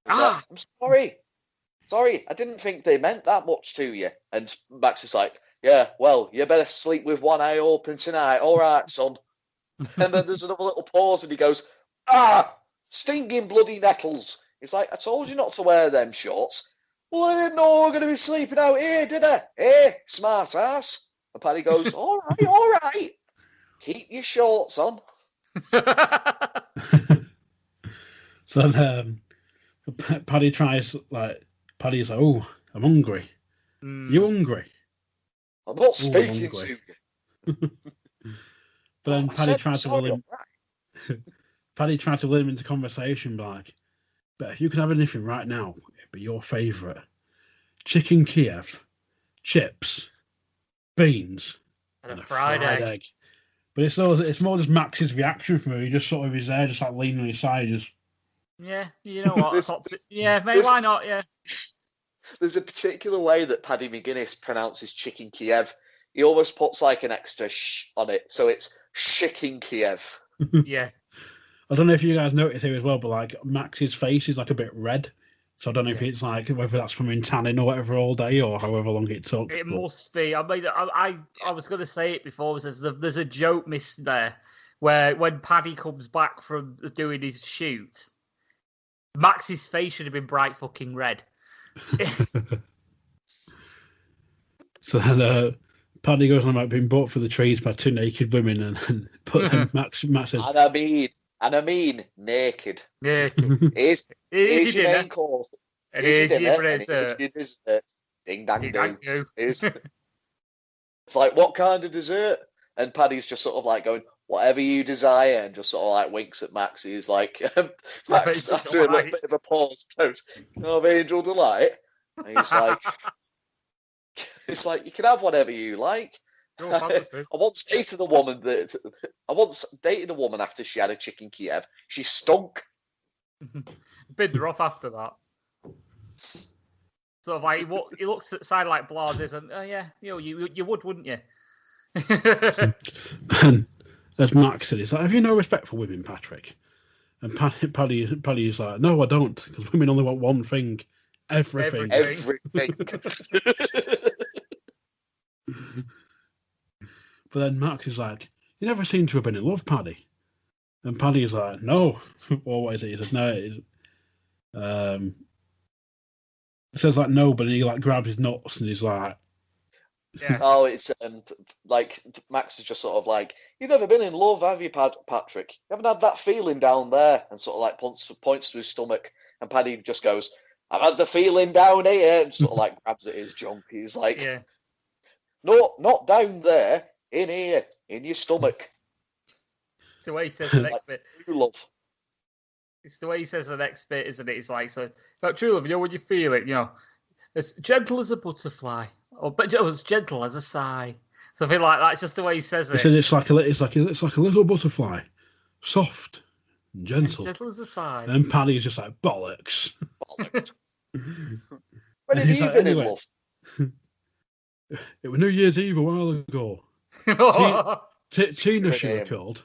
[SPEAKER 2] He's like, "I'm sorry." sorry, I didn't think they meant that much to you. And Max is like, yeah, well, you better sleep with one eye open tonight. All right, son. And then there's another little pause, and he goes, stinging bloody nettles. He's like, I told you not to wear them shorts. Well, I didn't know we were going to be sleeping out here, did I? Hey, smart ass. And Paddy goes, all right. Keep your shorts on.
[SPEAKER 1] So then Paddy tries, Paddy's like, oh, I'm hungry. You hungry?
[SPEAKER 2] I'm not speaking to you.
[SPEAKER 1] But then Paddy tries to will him. Paddy tries to will him into conversation, like, but if you could have anything right now, it'd be your favourite. Chicken Kiev, chips, beans,
[SPEAKER 3] and a fried egg.
[SPEAKER 1] But it's more just Max's reaction from him. He just sort of is there, just like leaning on his side, just.
[SPEAKER 3] Yeah, you know what? Yeah, mate, why not? Yeah.
[SPEAKER 2] There's a particular way that Paddy-McGuinness pronounces chicken Kiev. He almost puts like an extra sh on it, so it's chicken Kiev.
[SPEAKER 3] Yeah.
[SPEAKER 1] I don't know if you guys notice here as well, but like Max's face is like a bit red. So I don't know if it's like whether that's from him tanning or whatever all day or however long it took.
[SPEAKER 3] It must be. I mean, I was going to say it before. There's a joke missed there where when Paddy comes back from doing his shoot, Max's face should have been bright fucking red.
[SPEAKER 1] So then Paddy goes on about being bought for the trees by two naked women, but then Max says,
[SPEAKER 2] And I mean naked.
[SPEAKER 3] Naked.
[SPEAKER 2] Here's your main course.
[SPEAKER 3] Here's your
[SPEAKER 2] dessert. Ding dang
[SPEAKER 3] do.
[SPEAKER 2] It's like, what kind of dessert? And Paddy's just sort of like going, whatever you desire, and just sort of like winks at Max. He's like, Max, after a little bit of a pause, goes, can I have Angel Delight? And he's like, it's like, you can have whatever you like. I once dated a woman after she had a chicken Kiev. She stunk.
[SPEAKER 3] Binned her off after that. Sort of like he looks at the side like blasés, and yeah, you would, wouldn't you?
[SPEAKER 1] And as Max said, he's like, have you no respect for women, Patrick? And Paddy's like, no, I don't, because women only want one thing, everything. But then Max is like, you never seem to have been in love, Paddy. And Paddy's like, no. Or what is it? He says, no. It says like no, but he like grabs his nuts and he's like,
[SPEAKER 3] yeah.
[SPEAKER 2] Oh, it's like Max is just sort of like, you've never been in love, have you, Patrick? You haven't had that feeling down there, and sort of like points to his stomach, and Paddy just goes, I've had the feeling down here, and sort of like grabs at his junk. He's like,
[SPEAKER 3] yeah.
[SPEAKER 2] No, not down there. In here, in your stomach.
[SPEAKER 3] It's the way he says the next bit.
[SPEAKER 2] True love.
[SPEAKER 3] It's the way he says the next bit, isn't it? It's like, so about true love, when you feel it, as gentle as a butterfly, or but as gentle as a sigh. Something like that. It's just the way he says it.
[SPEAKER 1] He said it's like a little butterfly, soft and gentle.
[SPEAKER 3] Gentle as a sigh.
[SPEAKER 1] And Paddy's just like bollocks.
[SPEAKER 2] When have you been in love?
[SPEAKER 1] It was New Year's Eve a while ago. Tina, she was called.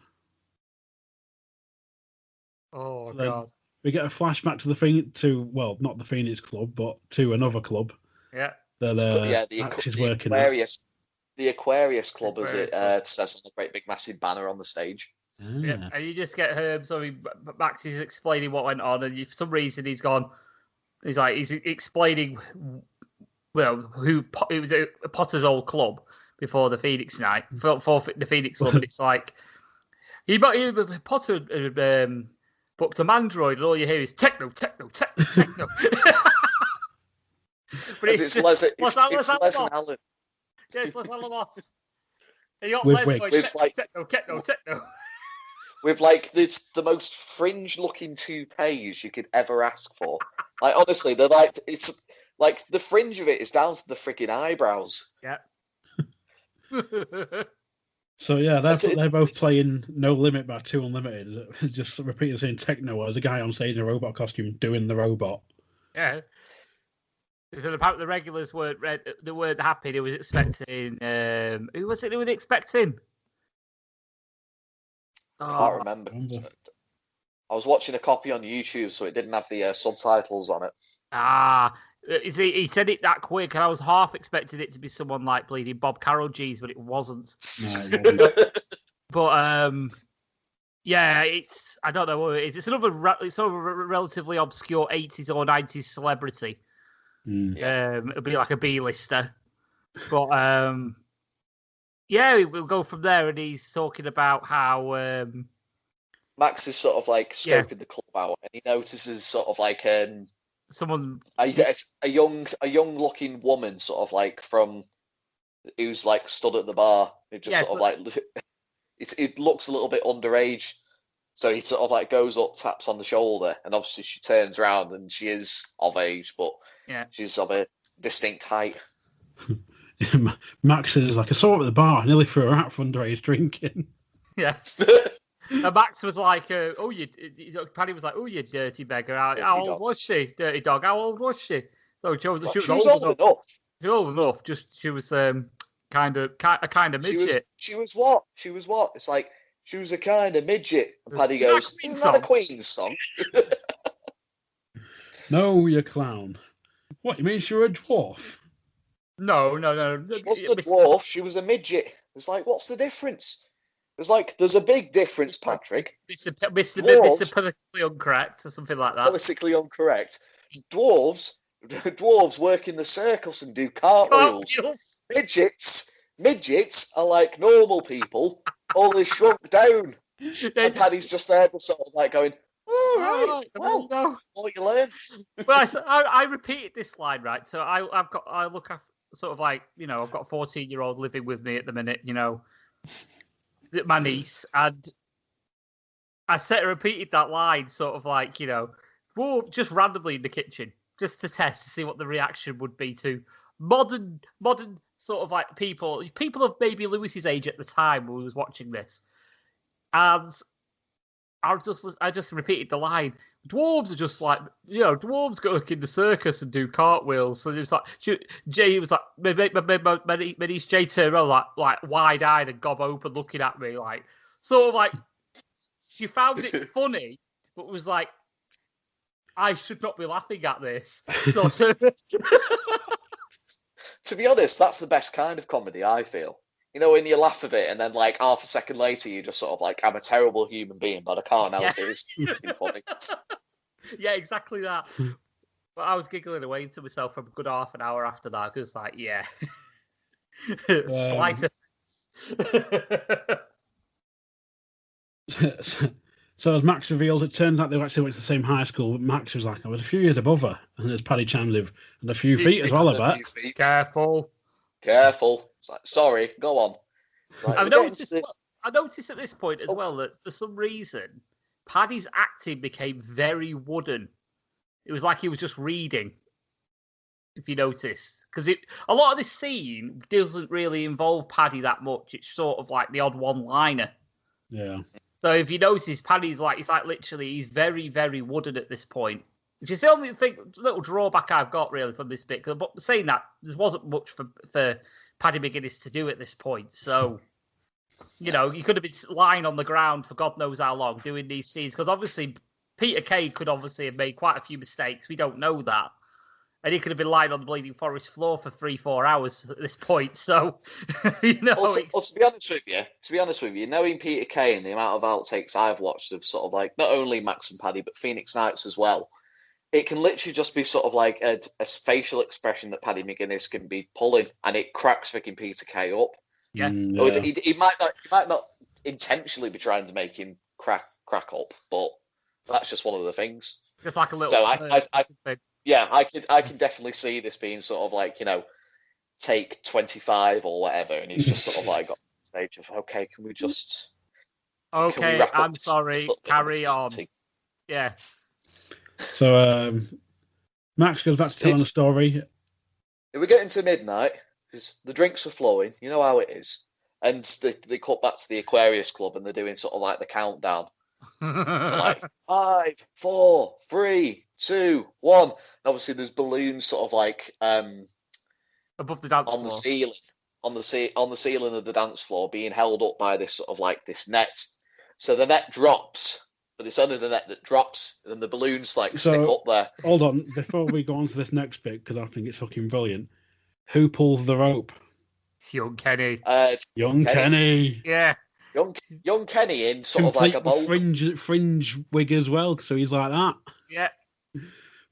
[SPEAKER 3] Oh,
[SPEAKER 1] so
[SPEAKER 3] God.
[SPEAKER 1] We get a flashback to not the Phoenix Club, but to another club.
[SPEAKER 3] Yeah.
[SPEAKER 1] That
[SPEAKER 2] the Aquarius Club, as it says on the great big massive banner on the stage.
[SPEAKER 3] Yeah. And you just get Max is explaining what went on, and for some reason he's explaining, well, it was a Potter's old club before the Phoenix night, for the Phoenix Club, and it's like Potter booked a Mandroid, and all you hear is techno. But
[SPEAKER 2] it's Les and Alan.
[SPEAKER 3] Yeah, it's Les Alamos. And you got
[SPEAKER 1] with
[SPEAKER 3] Les going, techno.
[SPEAKER 2] With like the most fringe-looking toupees you could ever ask for. Like honestly, they're like, it's like the fringe of it is down to the freaking eyebrows.
[SPEAKER 3] Yeah.
[SPEAKER 1] So yeah, they're both playing No Limit by Two Unlimited. Just repeating saying techno as a guy on stage in a robot costume doing the robot.
[SPEAKER 3] Yeah. So apparently the regulars weren't happy. They was expecting. Who was it? They were expecting.
[SPEAKER 2] I can't remember. I was watching a copy on YouTube, so it didn't have the subtitles on it.
[SPEAKER 3] He said it that quick, and I was half expecting it to be someone like bleeding Bob Carroll G's, but it wasn't.
[SPEAKER 1] No, it wasn't.
[SPEAKER 3] But yeah, I don't know what it is. It's sort of a relatively obscure 80s or 90s celebrity. It'll be like a B-lister. But yeah, we'll go from there, and he's talking about how
[SPEAKER 2] Max is sort of like scoping the club out, and he notices sort of like
[SPEAKER 3] someone
[SPEAKER 2] a young looking woman sort of like who's like stood at the bar. It just sort of like it looks a little bit underage. So he sort of like goes up, taps on the shoulder, and obviously she turns around and she is of age, but she's of a distinct height.
[SPEAKER 1] Max is like, I saw her at the bar, I nearly threw her out for underage drinking.
[SPEAKER 3] Yeah. And Max was like, Paddy was like, oh, you dirty beggar. How old was she? Dirty dog. How old was she? So she was old enough. She was old enough. Just she was kind of midget.
[SPEAKER 2] She was what? It's like she was a kind of midget. And Paddy goes, "Isn't that a Queen's song?"
[SPEAKER 1] No, you clown. What, you mean she was a dwarf?
[SPEAKER 3] No.
[SPEAKER 2] She wasn't a dwarf. She was a midget. It's like, what's the difference? It's like, there's a big difference, Patrick.
[SPEAKER 3] Mr. Politically Incorrect or something like that.
[SPEAKER 2] Politically incorrect. Dwarves work in the circus and do cartwheels. Midgets are like normal people, only shrunk down. And Paddy's just there, just sort of like going, "All right, well, what you learn."
[SPEAKER 3] Well, I repeated this line, right? So I've got a 14-year-old living with me at the minute, my niece, and I repeated that line, sort of like, just randomly in the kitchen, just to test to see what the reaction would be to modern sort of like people of maybe Lewis's age at the time who was watching this, and I just repeated the line. Dwarves are just like, dwarves go in the circus and do cartwheels. So it was like, Jay was like, my niece Jay turned around like wide-eyed and gob open looking at me, like, sort of like, she found it funny, but was like, I should not be laughing at this. So,
[SPEAKER 2] to be honest, that's the best kind of comedy, I feel. When you laugh at it and then like half a second later you just sort of like, I'm a terrible human being, but I can't help it. It's funny.
[SPEAKER 3] Yeah, exactly that. But I was giggling away to myself for a good half an hour after that, because like, yeah. Slight
[SPEAKER 1] So as Max reveals, it turns out they actually went to the same high school, but Max was like, I was a few years above her. And there's Paddy chimes in, and a few feet as well, I bet.
[SPEAKER 3] Careful.
[SPEAKER 2] It's like, sorry, go on. Like,
[SPEAKER 3] I noticed at this point as well that for some reason, Paddy's acting became very wooden. It was like he was just reading, if you noticed. Because a lot of this scene doesn't really involve Paddy that much. It's sort of like the odd one-liner.
[SPEAKER 1] Yeah.
[SPEAKER 3] So if you notice, Paddy's like, he's very, very wooden at this point. Which is the only little drawback I've got really from this bit. But saying that, there wasn't much for Paddy McGuinness to do at this point. So, you could have been lying on the ground for God knows how long doing these scenes. Because obviously, Peter Kay could obviously have made quite a few mistakes. We don't know that. And he could have been lying on the Bleeding Forest floor for 3-4 hours at this point. So,
[SPEAKER 2] Also, to be honest with you, knowing Peter Kay and the amount of outtakes I've watched of sort of like not only Max and Paddy but Phoenix Nights as well, it can literally just be sort of like a facial expression that Paddy McGuinness can be pulling, and it cracks freaking Peter Kay up.
[SPEAKER 3] Yeah.
[SPEAKER 2] He might not intentionally be trying to make him crack up, but that's just one of the things.
[SPEAKER 3] Just like a little.
[SPEAKER 2] So I can definitely see this being sort of like, take 25 or whatever, and he's just sort of like got to the stage of, okay, can we just?
[SPEAKER 3] Okay, I'm sorry. Carry on. Yeah.
[SPEAKER 1] So Max goes back to telling a story.
[SPEAKER 2] We're getting to midnight because the drinks are flowing. You know how it is. And they cut back to the Aquarius Club and they're doing sort of like the countdown. So like 5, 4, 3, 2, 1. And obviously there's balloons sort of like
[SPEAKER 3] above the dance
[SPEAKER 2] on
[SPEAKER 3] floor.
[SPEAKER 2] The ceiling. On the ceiling of the dance floor being held up by this sort of like this net. So the net drops but it's only the net that drops, and then the balloons like
[SPEAKER 1] So-
[SPEAKER 2] stick up there.
[SPEAKER 1] Hold on, before we go on to this next bit, because I think it's fucking brilliant. Who pulls the rope?
[SPEAKER 3] It's young Kenny.
[SPEAKER 2] It's
[SPEAKER 1] Young Kenny.
[SPEAKER 3] Yeah.
[SPEAKER 2] young Kenny in sort of like
[SPEAKER 1] Complete
[SPEAKER 2] a bowl.
[SPEAKER 1] fringe wig as well, so he's like that.
[SPEAKER 3] Yeah.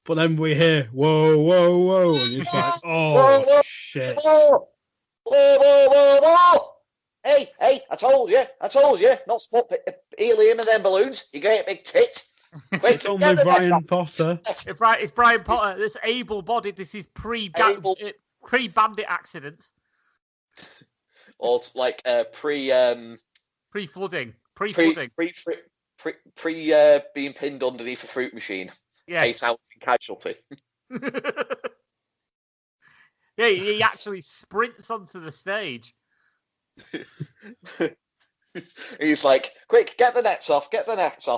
[SPEAKER 1] But then we hear, whoa, whoa, whoa, and it's like,
[SPEAKER 2] Whoa,
[SPEAKER 1] oh, shit.
[SPEAKER 2] Whoa, whoa, whoa, whoa, whoa! Hey, I told you, not to put helium in them balloons. You get a big tit. Wait,
[SPEAKER 1] It's only Brian Potter.
[SPEAKER 3] It's Brian Potter. This able-bodied. This is pre-bandit accident.
[SPEAKER 2] Or it's like
[SPEAKER 3] Pre-flooding.
[SPEAKER 2] pre being pinned underneath a fruit machine.
[SPEAKER 3] Yeah.
[SPEAKER 2] 8,000 casualty.
[SPEAKER 3] Yeah, he actually sprints onto the stage.
[SPEAKER 2] He's like, quick, get the nets off.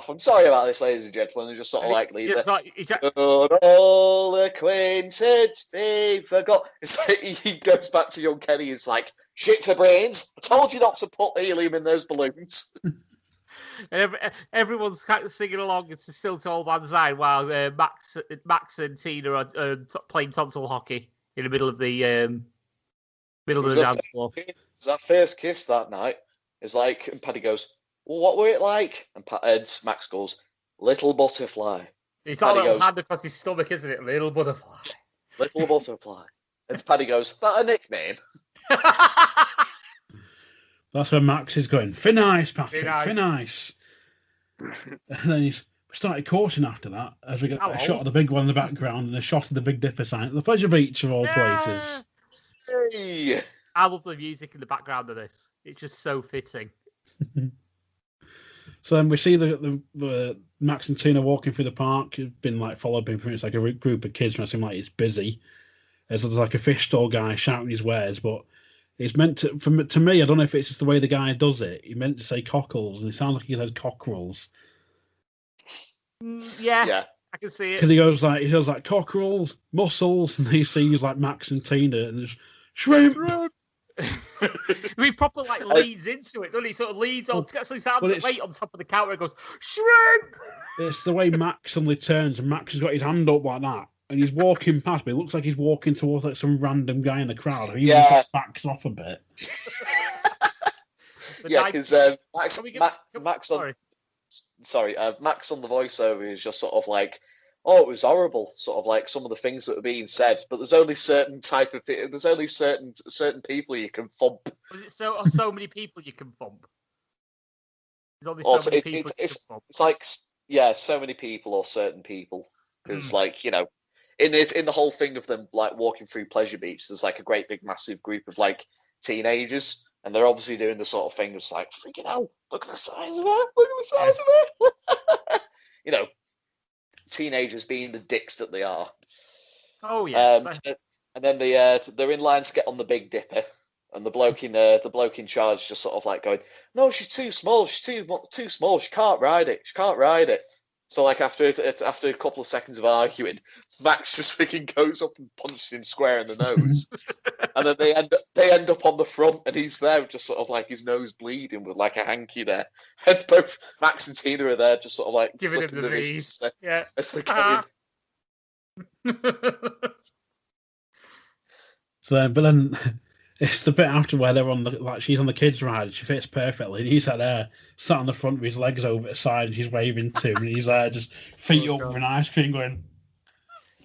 [SPEAKER 2] I'm sorry about this, ladies and gentlemen. And just sort of like leaves it. All acquaintance be forgot. It's like he goes back to young Kenny. He's like, shit for brains. I told you not to put helium in those balloons.
[SPEAKER 3] And everyone's kind of singing along to Still to Old Man Zion while Max and Tina are playing tonsil hockey in the middle of the dance floor.
[SPEAKER 2] It was our first kiss that night. It's like, and Paddy goes, well, what were it like? And Max goes, little butterfly.
[SPEAKER 3] He's got a little hand across his stomach, isn't it? Little butterfly.
[SPEAKER 2] Little butterfly. And Paddy goes, that a nickname?
[SPEAKER 1] That's where Max is going, thin ice, Patrick, thin ice. And then we started courting after that, as we get a shot of the big one in the background and a shot of the Big Dipper sign at the Pleasure Beach of all places.
[SPEAKER 2] Hey.
[SPEAKER 3] I love the music in the background of this. It's just so fitting.
[SPEAKER 1] So then we see the Max and Tina walking through the park. It's been like followed by it's like a group of kids, and it seems like it's busy. There's like a fish stall guy shouting his wares, but it's meant to me. I don't know if it's just the way the guy does it. He meant to say cockles, and it sounds like he says cockerels.
[SPEAKER 3] Yeah, I can see it.
[SPEAKER 1] Because he goes like cockerels, mussels, and he sees like Max and Tina, and there's shrimp.
[SPEAKER 3] He proper like leads into it, doesn't he? Sort of leads on, gets his hands weight on top of the counter and goes, shrimp!
[SPEAKER 1] It's the way Max suddenly turns, and Max has got his hand up like that, and he's walking past me. It looks like he's walking towards like some random guy in the crowd. He just backs off a bit.
[SPEAKER 2] Yeah, because Max on the voiceover is just sort of like, oh, it was horrible, sort of like some of the things that were being said, but there's only certain people you can thump.
[SPEAKER 3] Was it so many people you can thump? There's only so many people you can thump.
[SPEAKER 2] It's like, yeah, so many people or certain people, because like, you know, in the whole thing of them like walking through Pleasure Beach, there's like a great big massive group of like teenagers, and they're obviously doing the sort of thing that's like, freaking hell, look at the size of it, you know. Teenagers being the dicks that they are.
[SPEAKER 3] Oh yeah.
[SPEAKER 2] And then they're in line to get on the Big Dipper, and the bloke in charge is just sort of like going, no, she's too small. She's too small. She can't ride it. So like after a couple of seconds of arguing, Max just freaking goes up and punches him square in the nose, and then they end up on the front, and he's there just sort of like his nose bleeding with like a hanky there, and both Max and Tina are there just sort of like
[SPEAKER 3] giving him the knees. Yeah.
[SPEAKER 1] So but then it's the bit after where they're on she's on the kids' ride. She fits perfectly. And he's sat on the front with his legs over the side, and she's waving to him, and he's there just feet up with an ice cream going.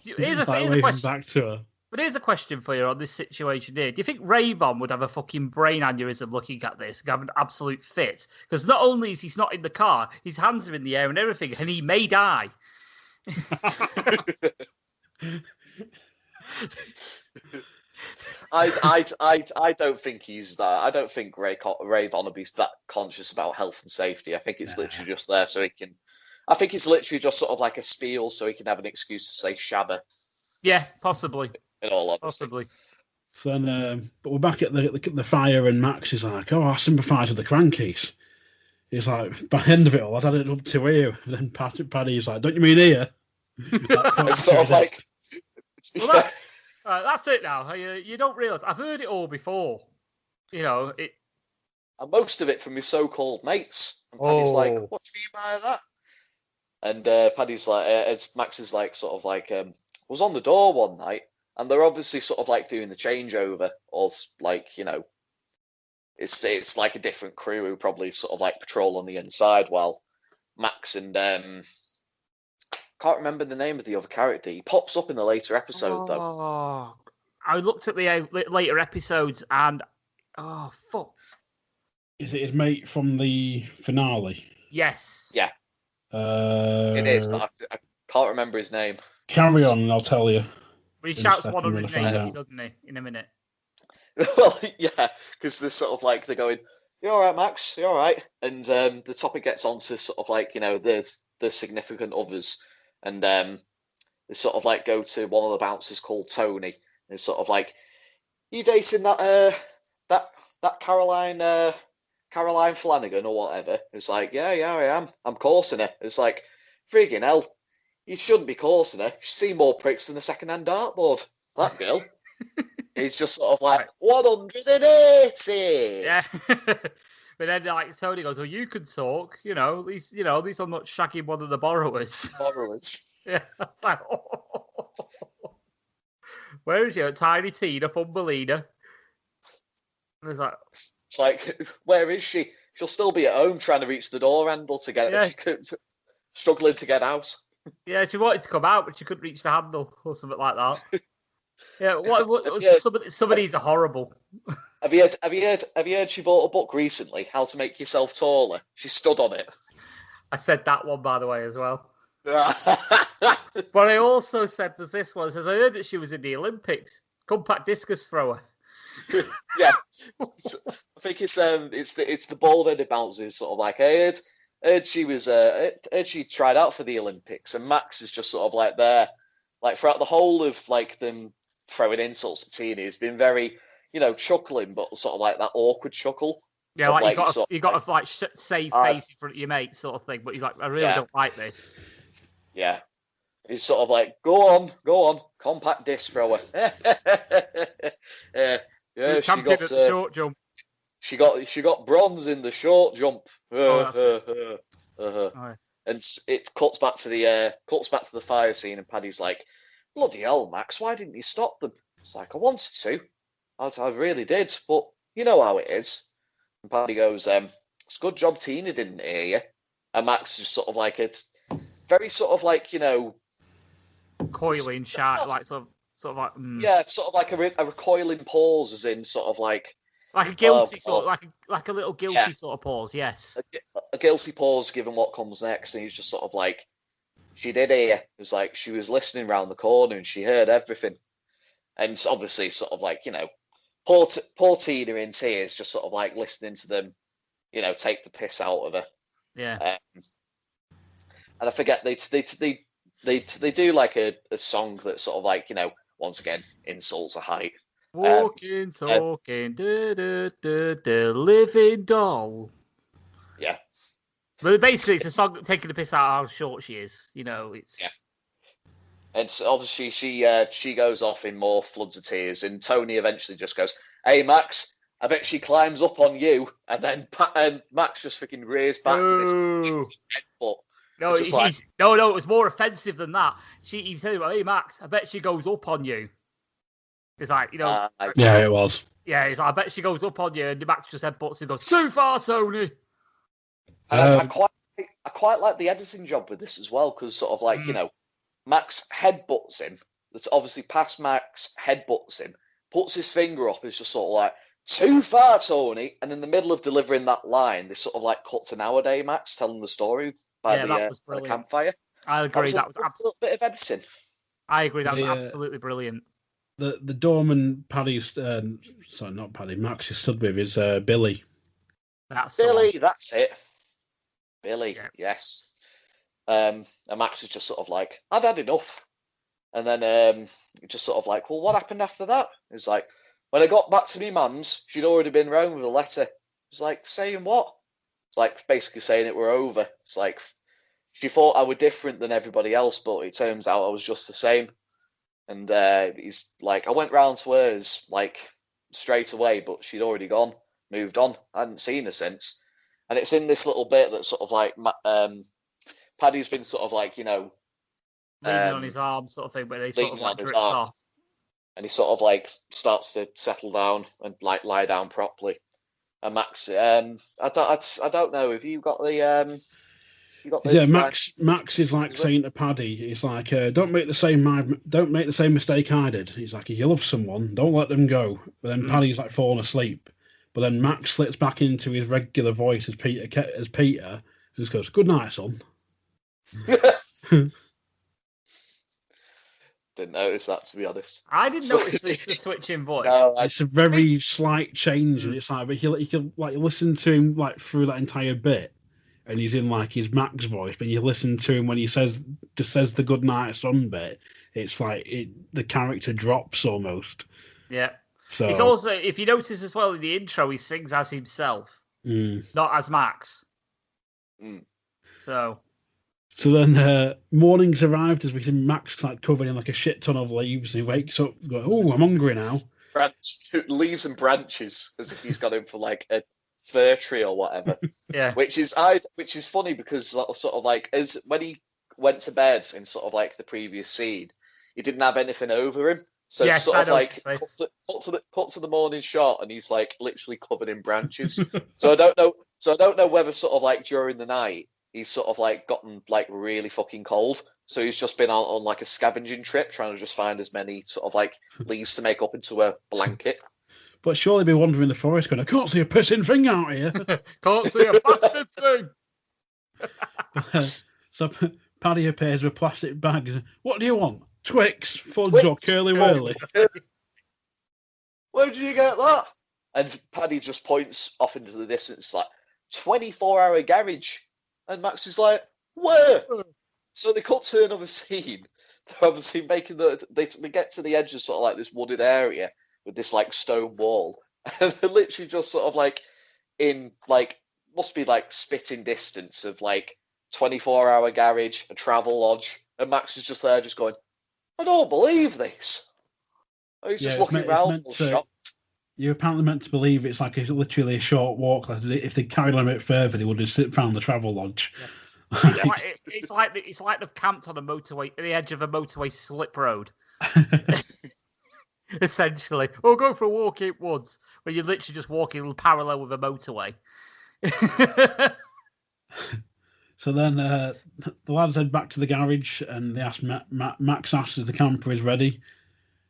[SPEAKER 3] Here's a
[SPEAKER 1] waving
[SPEAKER 3] question.
[SPEAKER 1] Back to her.
[SPEAKER 3] But here's a question for you on this situation here. Do you think Ray-Ban would have a fucking brain aneurysm looking at this and have an absolute fit? Because not only is he not in the car, his hands are in the air and everything, and he may die.
[SPEAKER 2] I don't think he's that. I don't think Ray Von will be that conscious about health and safety. I think it's literally just there so he can. I think it's literally just sort of like a spiel so he can have an excuse to say shabba.
[SPEAKER 3] Yeah, possibly.
[SPEAKER 2] In all honesty.
[SPEAKER 3] Possibly.
[SPEAKER 1] So then, but we're back at the fire, and Max is like, "Oh, I sympathise with the Crankies." He's like, by the end of it all, I'd had it up to here. And then Paddy's like, "Don't you mean here?"
[SPEAKER 2] It's sort of like.
[SPEAKER 3] Well, that's it now. You don't realise. I've heard it all before. You know it.
[SPEAKER 2] And most of it from his so-called mates. And Paddy's like, "What do you mean by that?" And Paddy's like, Max is like, sort of like, was on the door one night, and they're obviously sort of like doing the changeover, or like, you know, it's like a different crew who probably sort of like patrol on the inside, while Max and can't remember the name of the other character. He pops up in the later episode though.
[SPEAKER 3] I looked at the later episodes and fuck.
[SPEAKER 1] Is it his mate from the finale?
[SPEAKER 3] Yes.
[SPEAKER 2] Yeah. It is, but I can't remember his name.
[SPEAKER 1] Carry on, and I'll tell you.
[SPEAKER 3] But he shouts 180, doesn't he, in a minute?
[SPEAKER 2] Well, yeah, because they're sort of like, they're going, "You all right, Max? You all right?" And the topic gets on to sort of like, you know, the significant others, and they sort of like go to one of the bouncers called Tony, and it's sort of like, "You dating that Caroline Flanagan or whatever?" It's like, yeah, I am. I'm coursing her. It's like, friggin' hell, you shouldn't be coursing her. You should see more pricks than the second-hand dartboard. That girl. He's just sort of like, 180.
[SPEAKER 3] Yeah. But then like Tony goes, "Well, you can talk. You know, at least I'm not shagging one of the borrowers." Yeah. It's like, where is your Tiny Tina Thumbelina? And
[SPEAKER 2] it's like, where is she? She'll still be at home trying to reach the door handle to get struggling to get out.
[SPEAKER 3] Yeah, she wanted to come out, but she couldn't reach the handle or something like that. Yeah, some of these are horrible.
[SPEAKER 2] Have you heard she bought a book recently, How to Make Yourself Taller? She stood on it.
[SPEAKER 3] I said that one, by the way, as well. But I also said there's this one. It says, I heard that she was in the Olympics. Compact discus thrower.
[SPEAKER 2] Yeah. I think it's the bald-headed bouncer who's sort of like, I heard she was she tried out for the Olympics, and Max is just sort of like there, like throughout the whole of like them throwing insults to Tina, he's been very, you know, chuckling, but sort of like that awkward chuckle.
[SPEAKER 3] Yeah, like you got to like save face in front of your mate, sort of thing. But he's like, I really don't like this.
[SPEAKER 2] Yeah, he's sort of like, go on, compact disc thrower. Yeah, she got
[SPEAKER 3] the short jump.
[SPEAKER 2] She got bronze in the short jump. And it cuts back to the fire scene, and Paddy's like, bloody hell, Max, why didn't you stop them? It's like, I wanted to. I really did, but you know how it is. And Paddy goes, it's a good job Tina didn't hear you. And Max is sort of like, it's very sort of like, you know,
[SPEAKER 3] coiling sharp, like sort of like
[SPEAKER 2] yeah, sort of like a recoiling pause, as in sort of like
[SPEAKER 3] a guilty sort of like a little guilty sort of pause. Yes,
[SPEAKER 2] a guilty pause given what comes next, and he's just sort of like, she did hear. It was like she was listening round the corner and she heard everything, and it's obviously sort of like, you know, poor Tina in tears, just sort of like listening to them, you know, take the piss out of her.
[SPEAKER 3] Yeah.
[SPEAKER 2] And I forget they do like a song that sort of like, you know, once again insults a height.
[SPEAKER 3] Walking, talking, living doll.
[SPEAKER 2] Yeah.
[SPEAKER 3] But basically, it's a song taking the piss out of how short she is. You know, it's.
[SPEAKER 2] Yeah. And so obviously she goes off in more floods of tears, and Tony eventually just goes, "Hey Max, I bet she climbs up on you," and then Max just freaking rears back with his headbutt.
[SPEAKER 3] No, no, it was more offensive than that. He said, "Hey Max, I bet she goes up on you." It's like, you know.
[SPEAKER 1] Yeah, it was.
[SPEAKER 3] Yeah, it's like, I bet she goes up on you, and Max just headbutts and goes, "Too far, Tony."
[SPEAKER 2] I quite like the editing job with this as well, because sort of like, you know, Max headbutts him. That's obviously past Max, headbutts him, puts his finger up, is just sort of like, "Too far, Tony." And in the middle of delivering that line, they sort of like cut to nowadays Max telling the story by the campfire.
[SPEAKER 3] I agree. That was
[SPEAKER 2] a little bit of editing.
[SPEAKER 3] I agree. That was absolutely brilliant.
[SPEAKER 1] The doorman Paddy, sorry, not Paddy, Max is stood with is Billy.
[SPEAKER 2] That's it. Billy, yes. And Max is just sort of like, "I've had enough." And then just sort of like, "Well, what happened after that?" It's like, "When I got back to me mum's, she'd already been round with a letter." It's like, saying what? It's like basically saying it were over. It's like, she thought I were different than everybody else, but it turns out I was just the same. And he's like, "I went round to hers like straight away, but she'd already gone, moved on. I hadn't seen her since." And it's in this little bit that sort of like Paddy's been sort of like,
[SPEAKER 3] leaning on his arm, sort of thing, but he sort of like drifts off.
[SPEAKER 2] And he sort of like starts to settle down and like lie down properly. And Max, I don't know. Have you got the
[SPEAKER 1] Max is like saying to Paddy, he's like, don't make the same mistake I did. He's like, if you love someone, don't let them go. But then Paddy's like falling asleep. But then Max slips back into his regular voice as Peter, and just goes, "Good night, son."
[SPEAKER 2] Didn't notice that, to be honest.
[SPEAKER 3] I didn't notice the switch in voice.
[SPEAKER 2] No,
[SPEAKER 1] it's a very slight change, and it's like, but you can like listen to him like through that entire bit, and he's in like his Max voice. But you listen to him when he says the "good night, son" bit. It's like the character drops almost.
[SPEAKER 3] Yeah.
[SPEAKER 1] So
[SPEAKER 3] it's also, if you notice as well in the intro, he sings as himself, not as Max. So
[SPEAKER 2] Mm.
[SPEAKER 1] then morning's arrived as we see Max like covered in like a shit ton of leaves. And he wakes up, going, "Oh, I'm hungry now."
[SPEAKER 2] Leaves and branches, as if he's got him for like a fir tree or whatever.
[SPEAKER 3] Yeah.
[SPEAKER 2] Which is funny because sort of like as when he went to bed in sort of like the previous scene, he didn't have anything over him. So
[SPEAKER 3] yes,
[SPEAKER 2] it's sort of like
[SPEAKER 3] cut
[SPEAKER 2] to the morning shot, and he's like literally covered in branches. So I don't know whether sort of like during the night he's sort of like gotten like really fucking cold. So he's just been on like a scavenging trip, trying to just find as many sort of like leaves to make up into a blanket.
[SPEAKER 1] But surely be wandering the forest going, "I can't see a pissing thing out here."
[SPEAKER 3] Can't see a bastard thing.
[SPEAKER 1] So Paddy appears with plastic bags. "What do you want? Twix, fudge, or curly whirly?"
[SPEAKER 2] Where did you get that? And Paddy just points off into the distance, like 24-hour garage. And Max is like, "Where?" So they cut to another scene. They're obviously making they get to the edge of sort of like this wooded area with this like stone wall, and they're literally just sort of like in like must be like spitting distance of like 24-hour garage, a travel lodge, and Max is just there, just going, "I don't believe this." And he's just looking around, shocked.
[SPEAKER 1] You're apparently meant to believe it's like literally a short walk. Like if they carried on a bit further, they would have found the travel lodge.
[SPEAKER 3] Yeah. It's like they've camped on a motorway at the edge of a motorway slip road. Essentially, or go for a walk in woods where you're literally just walking parallel with a motorway.
[SPEAKER 1] So then the lads head back to the garage, and they ask Max asks if the camper is ready,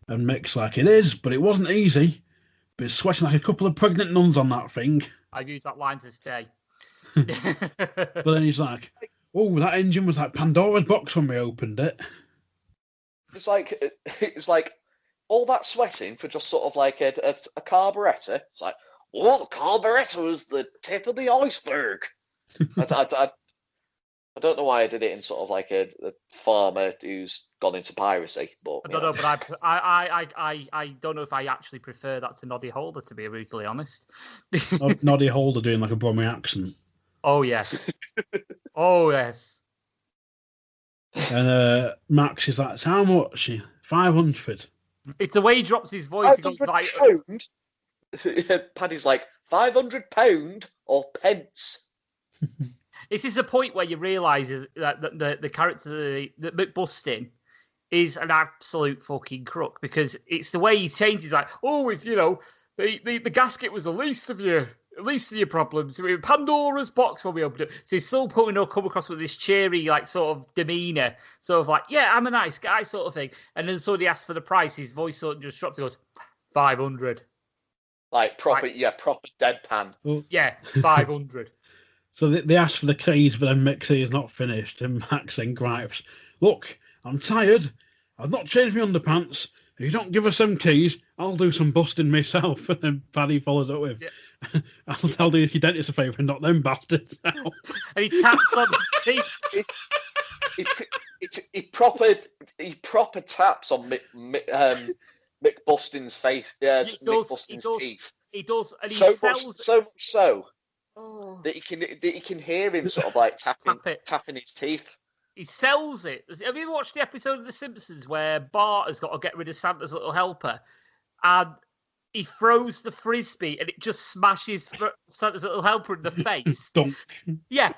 [SPEAKER 1] and Mick's like, "It is, but it wasn't easy. But it's sweating like a couple of pregnant nuns on that thing."
[SPEAKER 3] I've used that line to this day.
[SPEAKER 1] But then he's like, "Oh, that engine was like Pandora's box when we opened it."
[SPEAKER 2] It's like all that sweating for just sort of like a carburettor. It's like, well, the carburettor was the tip of the iceberg. I don't know why I did it in sort of like a farmer who's gone into piracy. But
[SPEAKER 3] I don't know, but I don't know if I actually prefer that to Noddy Holder, to be brutally honest.
[SPEAKER 1] Noddy Holder doing like a Brummy accent.
[SPEAKER 3] Oh yes. Oh yes.
[SPEAKER 1] And Max is like, "How much? 500.
[SPEAKER 3] It's the way he drops his voice. He goes like,
[SPEAKER 2] Paddy's like, £500 or pence.
[SPEAKER 3] This is the point where you realise that the character that McBustin is an absolute fucking crook, because it's the way he changes. Like, "Oh, if you know the gasket was the least of your problems. We were Pandora's box when we opened it." So he's still come across with this cheery like sort of demeanour, sort of like, "Yeah, I'm a nice guy," sort of thing. And then somebody asks for the price, his voice sort of just drops and goes, 500.
[SPEAKER 2] Like proper deadpan.
[SPEAKER 1] Well,
[SPEAKER 3] yeah, 500.
[SPEAKER 1] So they ask for the keys, but then Mick is not finished, and Max then gripes, "Look, I'm tired. I've not changed my underpants. If you don't give us some keys, I'll do some busting myself." And then Paddy follows up with, yeah. I'll do your dentist a favour and not them bastards out."
[SPEAKER 3] And he taps on his teeth.
[SPEAKER 2] He proper taps on Mick Bustin's face. Yeah, Mick Bustin's teeth.
[SPEAKER 3] He does, and he
[SPEAKER 2] so
[SPEAKER 3] sells
[SPEAKER 2] much so that he can hear him sort of like tapping his teeth.
[SPEAKER 3] He sells it. Have you ever watched the episode of The Simpsons where Bart has got to get rid of Santa's little helper, and he throws the frisbee and it just smashes Santa's little helper in the face.
[SPEAKER 1] Dunk.
[SPEAKER 3] Yeah.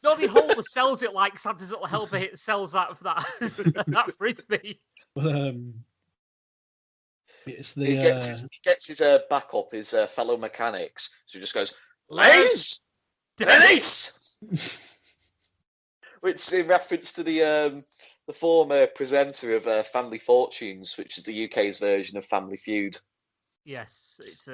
[SPEAKER 3] Noddy Holder sells it like Santa's little helper sells that that frisbee.
[SPEAKER 1] But it's the
[SPEAKER 2] he gets his back up, his fellow mechanics. So he just goes, Les! Dennis! Which is in reference to the former presenter of Family Fortunes, which is the UK's version of Family Feud.
[SPEAKER 3] Yes, it's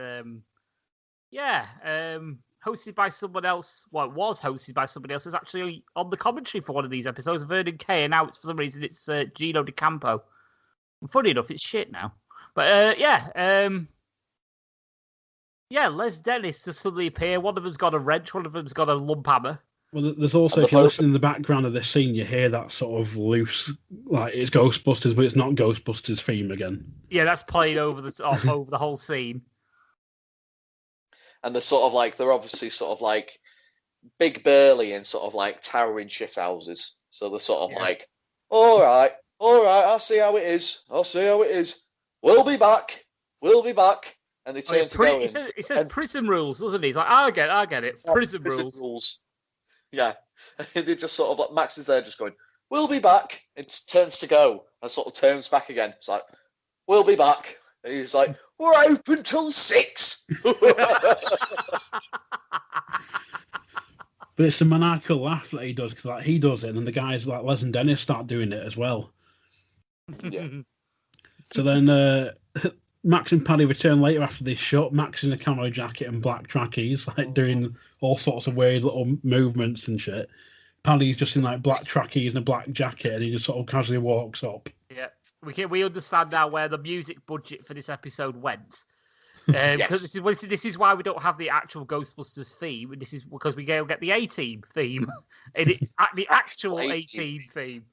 [SPEAKER 3] hosted by someone else. Well, it was hosted by somebody else. It's actually on the commentary for one of these episodes, Vernon Kay, and now it's for some reason it's Gino DiCampo. And funny enough, it's shit now. But Les Dennis just suddenly appear. One of them's got a wrench, one of them's got a lump hammer.
[SPEAKER 1] Well, there's also, if you listen in the background of this scene, you hear that sort of loose, like it's Ghostbusters, but it's not Ghostbusters theme again.
[SPEAKER 3] Yeah, that's playing over the whole scene.
[SPEAKER 2] And they're obviously sort of like big burly and sort of like towering shit houses. So they're sort of like, all right, I'll see how it is. We'll be back. And they turn to go in.
[SPEAKER 3] It says prison rules, doesn't he? He's like, I get it. Prison rules.
[SPEAKER 2] Yeah. And they just sort of like, Max is there just going, we'll be back. It turns to go and sort of turns back again. It's like, we'll be back. And he's like, we're open till 6.
[SPEAKER 1] But it's a maniacal laugh that he does, because like he does it, and then the guys like Les and Dennis start doing it as well.
[SPEAKER 2] Yeah.
[SPEAKER 1] So then Max and Paddy return later after this shot. Max in a camo jacket and black trackies, like doing all sorts of weird little movements and shit. Paddy's just in like black trackies and a black jacket, and he just sort of casually walks up.
[SPEAKER 3] Yeah, we understand now where the music budget for this episode went. Because this is why we don't have the actual Ghostbusters theme. This is because we get the A-Team theme, the actual A-Team theme.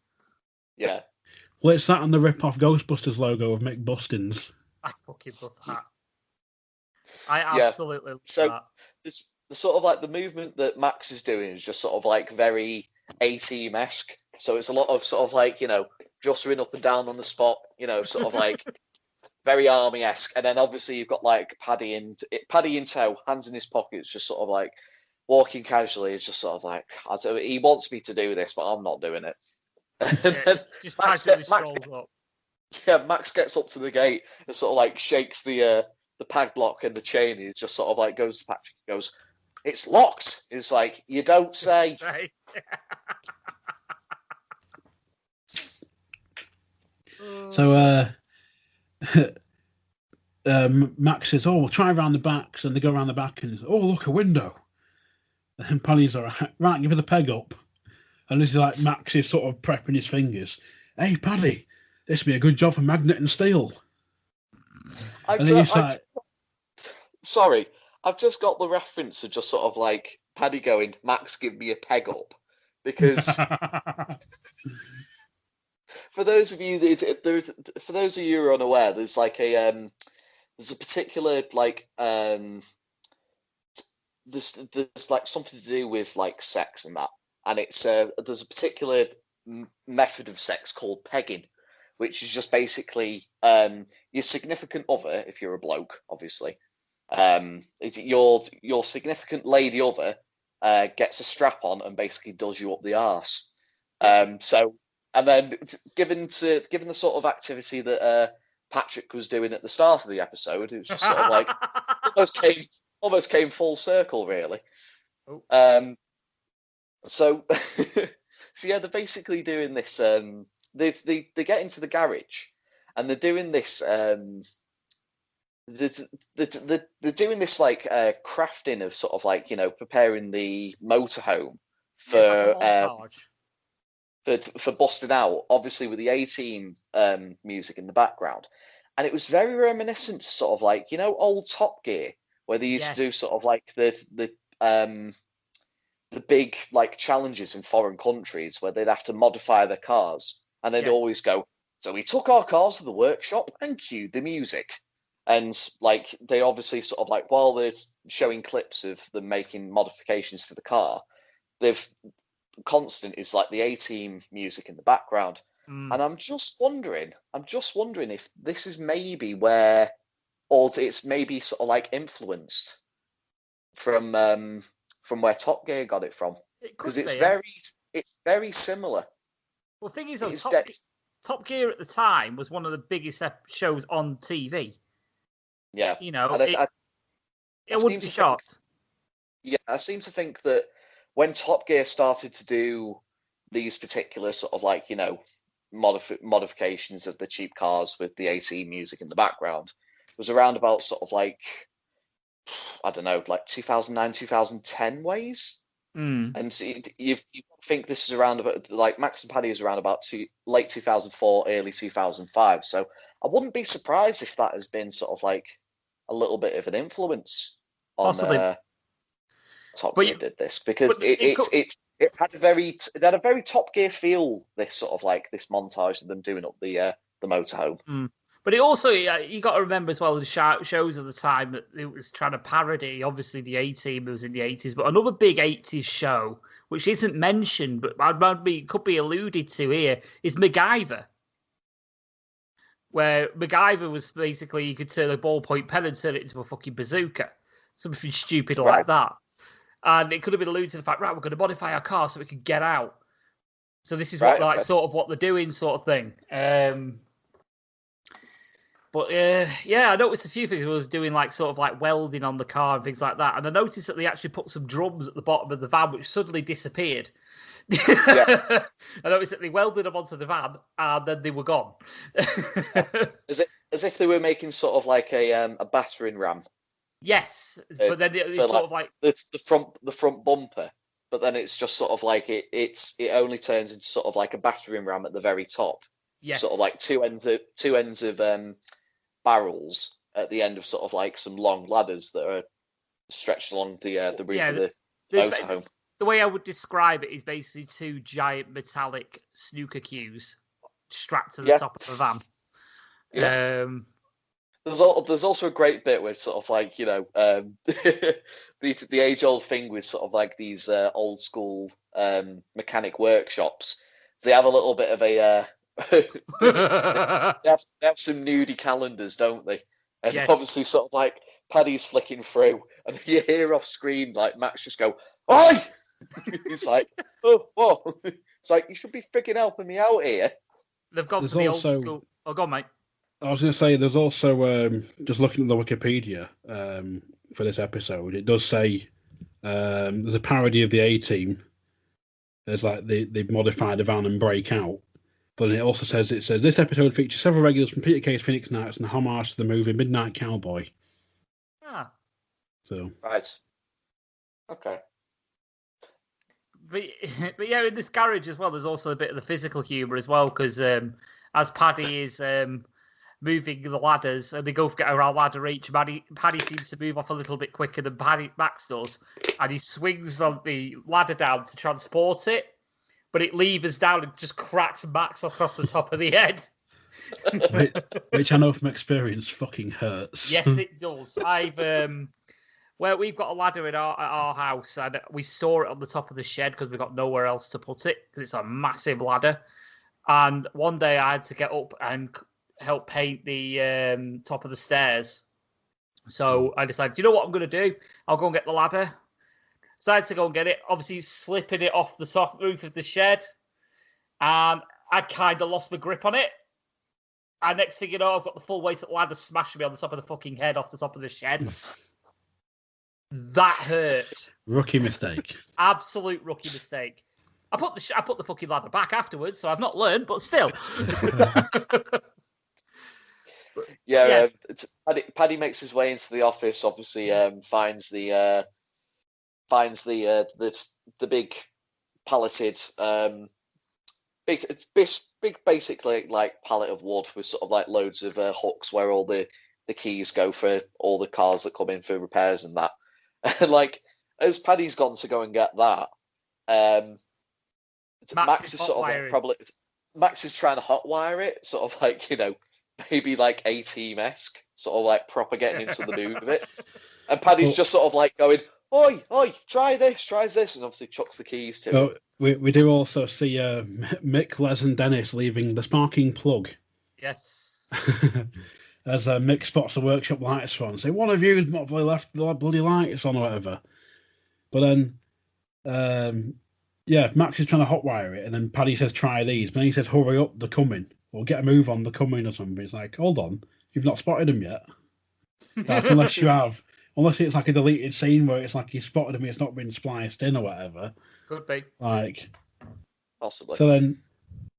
[SPEAKER 2] Yeah.
[SPEAKER 1] Well, it's that and the rip-off Ghostbusters logo of Mick Bustins.
[SPEAKER 3] I fucking love that. I absolutely love that.
[SPEAKER 2] It's the sort of like the movement that Max is doing is just sort of like very A-Team-esque. So it's a lot of sort of like, jostling up and down on the spot, sort of like very army-esque. And then obviously you've got like Paddy in tow, hands in his pockets, just sort of like walking casually. It's just sort of like, he wants me to do this, but I'm not doing it.
[SPEAKER 3] Just casually strolls up.
[SPEAKER 2] Yeah, Max gets up to the gate and sort of like shakes the padlock and the chain. He just sort of like goes to Patrick and goes, "It's locked." He's like, "You don't say."
[SPEAKER 1] So Max says, "Oh, we'll try around the back." And they go around the back and says, "Oh, look, a window." And Paddy's all right, give her the peg up. And this is like Max is sort of prepping his fingers. "Hey, Paddy, this would be a good job for magnet and steel."
[SPEAKER 2] Sorry, I've just got the reference of just sort of like Paddy going, "Max, give me a peg up," because for those of you who are unaware, there's like there's a particular like there's like something to do with like sex and that, and it's there's a particular method of sex called pegging, which is just basically your significant other, if you're a bloke, obviously, your significant lady other gets a strap on and basically does you up the arse. So, and then given the sort of activity that Patrick was doing at the start of the episode, it was just sort of like almost came full circle, really. Oh. So yeah, they're basically doing this. They get into the garage, and they're doing this. They're doing this like crafting of sort of like preparing the motorhome for busting out. Obviously, with the A-Team music in the background, and it was very reminiscent to sort of like old Top Gear, where they used to do sort of like the big like challenges in foreign countries where they'd have to modify their cars, and they'd always go, "So we took our cars to the workshop and cued the music." And like they obviously sort of like while they're showing clips of them making modifications to the car, they've constant is like the A-Team music in the background. And I'm just wondering if this is maybe where or it's maybe sort of like influenced from where Top Gear got it from, because it's very similar.
[SPEAKER 3] Well, the thing is, Top Gear at the time was one of the biggest shows on TV.
[SPEAKER 2] Yeah,
[SPEAKER 3] you know,
[SPEAKER 2] and
[SPEAKER 3] I wouldn't be shocked.
[SPEAKER 2] I seem to think that when Top Gear started to do these particular sort of like, you know, modifications of the cheap cars with the AT music in the background, it was around about sort of like, I don't know, like 2009, 2010 ways. And so you think this is around about, like, Max and Paddy is around about late 2004, early 2005. So I wouldn't be surprised if that has been sort of like a little bit of an influence on Top Gear did this, because it had a very Top Gear feel. This sort of like this montage of them doing up the motorhome.
[SPEAKER 3] But it also, you got to remember as well, the shows at the time that it was trying to parody, obviously, the A-Team was in the 80s, but another big 80s show, which isn't mentioned, but could be alluded to here, is MacGyver. Where MacGyver was basically, you could turn a ballpoint pen and turn it into a fucking bazooka. Something stupid like that. And it could have been alluded to the fact, right, we're going to modify our car so we can get out. So this is sort of what they're doing, sort of thing. But I noticed a few things. I was doing like sort of like welding on the car and things like that, and I noticed that they actually put some drums at the bottom of the van, which suddenly disappeared. I noticed that they welded them onto the van, and then they were gone.
[SPEAKER 2] As if they were making sort of like a battering ram.
[SPEAKER 3] Yes, but then it's sort of like
[SPEAKER 2] it's the front bumper, but then it's just sort of like it only turns into sort of like a battering ram at the very top.
[SPEAKER 3] Yes.
[SPEAKER 2] Sort of like two ends of barrels at the end of sort of like some long ladders that are stretched along the roof of the motorhome.
[SPEAKER 3] The way I would describe it is basically two giant metallic snooker cues strapped to the top of the van.
[SPEAKER 2] Yeah. There's also a great bit with sort of like, you know, the age-old thing with sort of like these old school mechanic workshops. They have a little bit of a they have some nudie calendars, don't they? And obviously sort of like Paddy's flicking through, and you hear off screen like Max just go, "Oi!" He's like, "Oh, it's like, you should be freaking helping me out here."
[SPEAKER 3] They've gone for the old school. Oh, go on, mate.
[SPEAKER 1] I was going to say, there's also, just looking at the Wikipedia for this episode, it does say there's a parody of the A-Team. There's like they modify the van and break out. But it also says, this episode features several regulars from Peter Kay's Phoenix Nights and a homage to the movie Midnight Cowboy.
[SPEAKER 3] Ah.
[SPEAKER 1] So.
[SPEAKER 2] Right. Okay.
[SPEAKER 3] But yeah, in this garage as well, there's also a bit of the physical humour as well, because as Paddy is moving the ladders, and they go get around ladder each, Paddy seems to move off a little bit quicker than Max does, and he swings on the ladder down to transport it, but it levers down and just cracks Max across the top of the head.
[SPEAKER 1] which I know from experience fucking hurts.
[SPEAKER 3] Yes, it does. Well, we've got a ladder at our house, and we store it on the top of the shed because we've got nowhere else to put it, because it's a massive ladder. And one day I had to get up and help paint the top of the stairs. So I decided, you know what I'm going to do? I'll go and get the ladder. So I had to go and get it, obviously slipping it off the top roof of the shed. And I kind of lost my grip on it. And next thing you know, I've got the full weight of the ladder smashing me on the top of the fucking head off the top of the shed. That hurt.
[SPEAKER 1] Rookie mistake.
[SPEAKER 3] Absolute rookie mistake. I put the fucking ladder back afterwards, so I've not learned, but still.
[SPEAKER 2] Paddy makes his way into the office. Obviously, finds the big palleted, big basically like pallet of wood with sort of like loads of hooks where all the keys go for all the cars that come in for repairs and that. And like, as Paddy's gone to go and get that, Max is sort of like probably Max is trying to hotwire it, sort of like, you know, maybe like A-Team-esque, sort of like proper getting into the mood of it. And Paddy's just sort of like going, oi, try this, and obviously chucks the keys to him.
[SPEAKER 1] We do also see Mick, Les and Dennis leaving the sparking plug.
[SPEAKER 3] Yes.
[SPEAKER 1] as Mick spots the workshop lights on, say, one of you has not left the bloody lights on or whatever. But then, Max is trying to hotwire it, and then Paddy says, try these. But then he says, hurry up, they're coming. Or get a move on, they're coming or something. It's like, hold on, you've not spotted them yet. Like, unless it's like a deleted scene where it's like you spotted them, it's not been spliced in or whatever.
[SPEAKER 3] Could be.
[SPEAKER 1] Like,
[SPEAKER 2] possibly.
[SPEAKER 1] So then,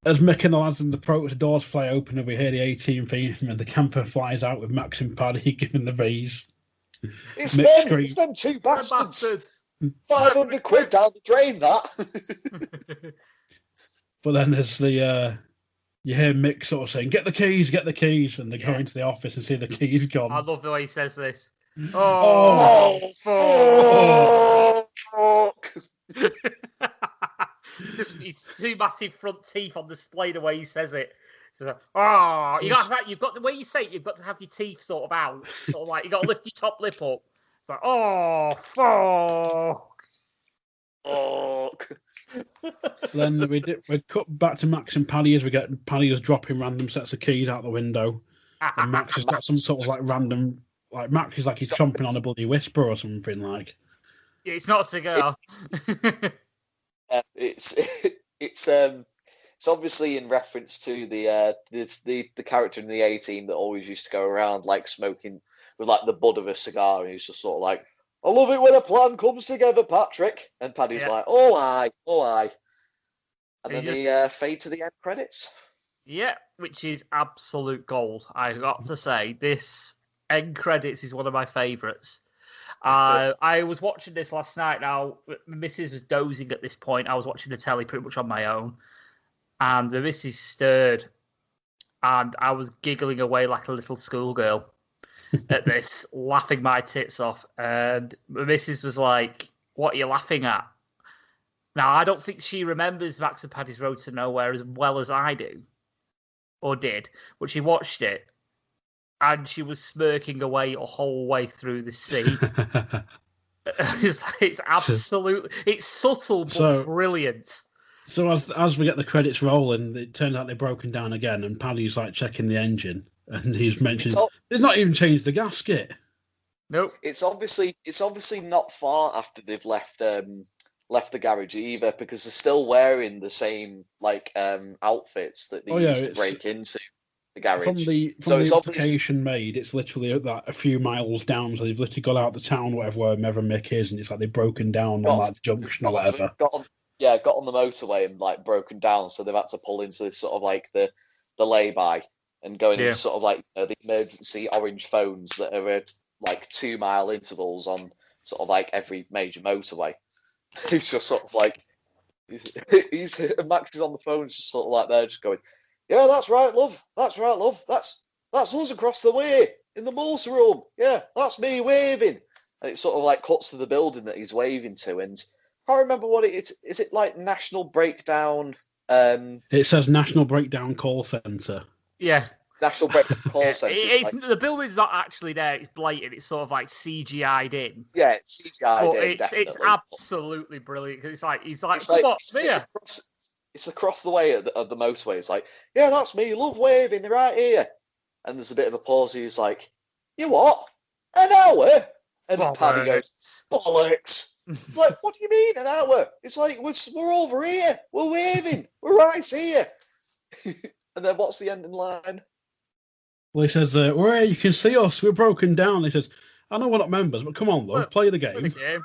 [SPEAKER 1] as Mick and the lads in the approach, the doors fly open and we hear the A-Team theme, and the camper flies out with Max and Paddy giving the raise.
[SPEAKER 2] It's them two bastards. 500 quid down the drain, that.
[SPEAKER 1] But then there's you hear Mick sort of saying, get the keys, and they go into the office and see the keys gone.
[SPEAKER 3] I love the way he says this. Fuck. Just his two massive front teeth on display the way he says it. So, you've got the way you say it, you've got to have your teeth sort of out. Sort of like you got to lift your top lip up. It's like, fuck.
[SPEAKER 1] Then we cut back to Max and Paddy as we get Paddy is dropping random sets of keys out the window, and Max has got some sort of like random, like Max is like he's chomping on a bloody whisper or something like.
[SPEAKER 3] Yeah, it's not a cigar.
[SPEAKER 2] It's obviously in reference to the character in the A-Team that always used to go around like smoking with like the bud of a cigar, and he's just sort of like, I love it when a plan comes together, Patrick. And Paddy's like, oh aye. And then they fade to the end credits.
[SPEAKER 3] Yeah, which is absolute gold. I got to say, this end credits is one of my favourites. I was watching this last night. Now, Mrs. was dozing at this point. I was watching the telly pretty much on my own. And the Mrs. stirred. And I was giggling away like a little schoolgirl at this, laughing my tits off. And the Mrs. was like, what are you laughing at? Now, I don't think she remembers Max and Paddy's Road to Nowhere as well as I do. Or did. But she watched it. And she was smirking away a whole way through the scene. It's absolutely... It's subtle, but brilliant.
[SPEAKER 1] So as we get the credits rolling, it turns out they're broken down again, and Paddy's like checking the engine, and he's mentioned they've not even changed the gasket.
[SPEAKER 3] Nope.
[SPEAKER 2] It's obviously not far after they've left the garage either, because they're still wearing the same outfits that they used to break into the garage.
[SPEAKER 1] From the application made, it's literally a few miles down, so they've literally got out the town, whatever Mick is, and it's like they've broken down on that junction or whatever. Got
[SPEAKER 2] on the motorway and like broken down, so they've had to pull into sort of like the lay-by and going into sort of like the emergency orange phones that are at like 2 mile intervals on sort of like every major motorway. He's just sort of like Max is on the phone, just sort of like there, just going, yeah, that's right, love. That's us across the way in the motorhome. Yeah, that's me waving. And it sort of like cuts to the building that he's waving to, and I can't remember what it is. Is it like National Breakdown?
[SPEAKER 1] It says National Breakdown Call Centre.
[SPEAKER 3] Yeah.
[SPEAKER 2] National Breakdown Call Centre.
[SPEAKER 3] The building's not actually there. It's blatant. It's sort of like CGI'd in.
[SPEAKER 2] Yeah, it's CGI'd in, definitely.
[SPEAKER 3] It's absolutely brilliant. He's like, come on, here.
[SPEAKER 2] It's across the way of the motorway. It's like, yeah, that's me. Love waving. They're right here. And there's a bit of a pause. He's like, you what? An hour? And Paddy goes, bollocks. It's like, what do you mean an hour? It's like, we're over here. We're waving. We're right here. And then what's the ending line?
[SPEAKER 1] Well, he says, we're here. You can see us. We're broken down. He says, I know we're not members, but come on, love, play the game.
[SPEAKER 3] Play the game.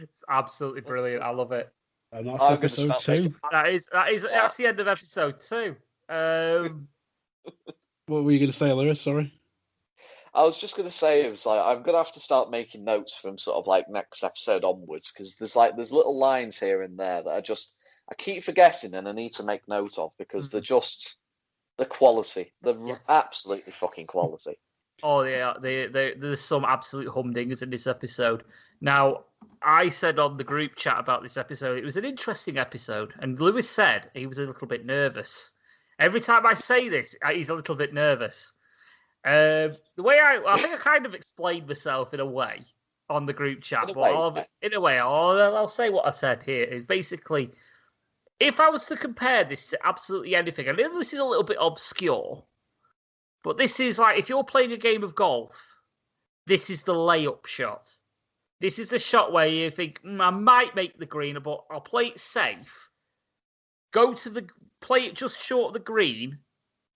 [SPEAKER 3] It's absolutely brilliant. I love it.
[SPEAKER 1] And that's episode 2.
[SPEAKER 3] That's the end of episode 2.
[SPEAKER 1] What were you going to say, Lewis? Sorry.
[SPEAKER 2] I was just going to say, it was like, I'm going to have to start making notes from sort of like next episode onwards, because there's little lines here and there that I keep forgetting, and I need to make note of, because they're just the quality. They're absolutely fucking quality.
[SPEAKER 3] Oh yeah, there's some absolute humdingers in this episode. Now, I said on the group chat about this episode, it was an interesting episode, and Lewis said he was a little bit nervous. Every time I say this, he's a little bit nervous. The way I think I kind of explained myself in a way on the group chat, I'll say what I said here is basically If I was to compare this to absolutely anything, I know this is a little bit obscure, but this is like if you're playing a game of golf, this is the layup shot. This is the shot where you think, I might make the green, but I'll play it safe. Play it just short of the green,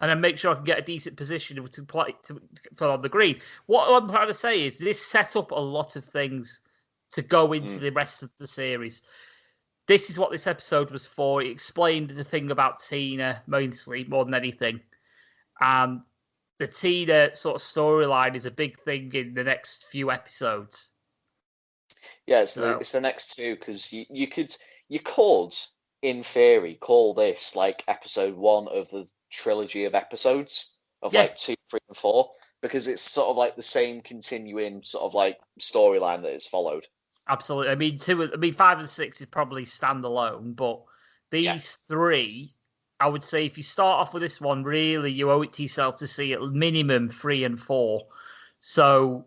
[SPEAKER 3] and then make sure I can get a decent position to play on the green. What I'm trying to say is this set up a lot of things to go into the rest of the series. This is what this episode was for. It explained the thing about Tina, mostly, more than anything. And the Tina sort of storyline is a big thing in the next few episodes.
[SPEAKER 2] Yeah, it's the next two, because you could, in theory, call this like episode 1 of the trilogy of episodes of like 2, 3, and 4, because it's sort of like the same continuing sort of like storyline that it's followed.
[SPEAKER 3] Absolutely. I mean, 5 and 6 is probably standalone, but these 3, I would say, if you start off with this one, really, you owe it to yourself to see at minimum 3 and 4. So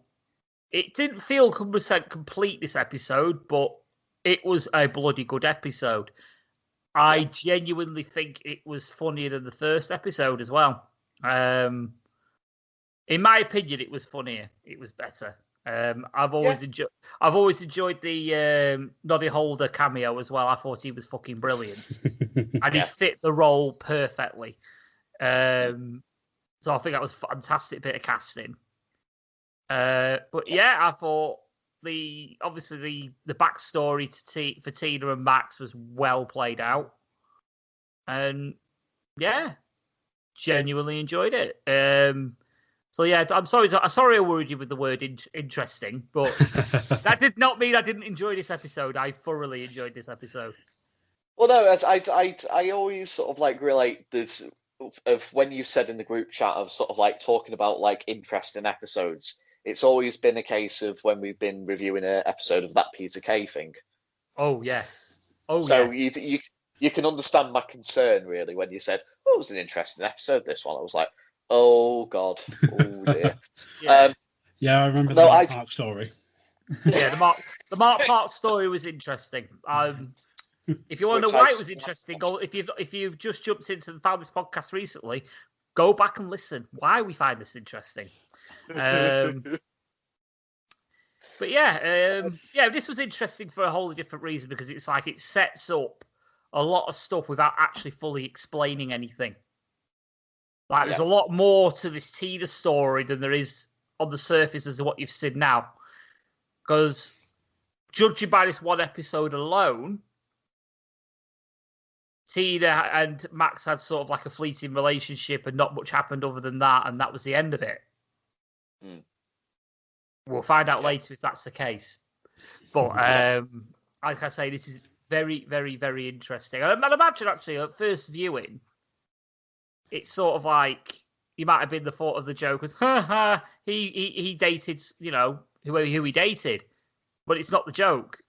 [SPEAKER 3] it didn't feel 100% complete this episode, but it was a bloody good episode. I genuinely think it was funnier than the first episode as well. In my opinion, it was funnier. It was better. I've always enjoyed the Noddy Holder cameo as well. I thought he was fucking brilliant, and he fit the role perfectly. So I think that was a fantastic bit of casting. But yeah, I thought the backstory for Tina and Max was well played out, and yeah, genuinely enjoyed it. So yeah, I'm sorry I worried you with the word interesting, but that did not mean I didn't enjoy this episode. I thoroughly enjoyed this episode.
[SPEAKER 2] Well, no, I always sort of like relate this of when you said in the group chat of sort of like talking about like interesting episodes. It's always been a case of when we've been reviewing an episode of that Peter Kay thing.
[SPEAKER 3] Oh yes.
[SPEAKER 2] You can understand my concern really when you said, "Oh, it was an interesting episode." This one, I was like, "Oh God, oh dear."
[SPEAKER 1] Yeah, I remember the Mark Park story.
[SPEAKER 3] Yeah, the Mark Park story was interesting. If you want to know why it was interesting, if you've just jumped into and found this podcast recently, go back and listen. Why we find this interesting. But yeah, this was interesting for a wholly different reason, because it's like it sets up a lot of stuff without actually fully explaining anything. Like there's a lot more to this Tina story than there is on the surface as to what you've seen now. Because judging by this one episode alone, Tina and Max had sort of like a fleeting relationship and not much happened other than that, and that was the end of it. We'll find out later if that's the case. But like I say, this is very, very, very interesting. And I imagine actually at first viewing, it's sort of like you might have been the thought of the joke was, he dated, who he dated, but it's not the joke.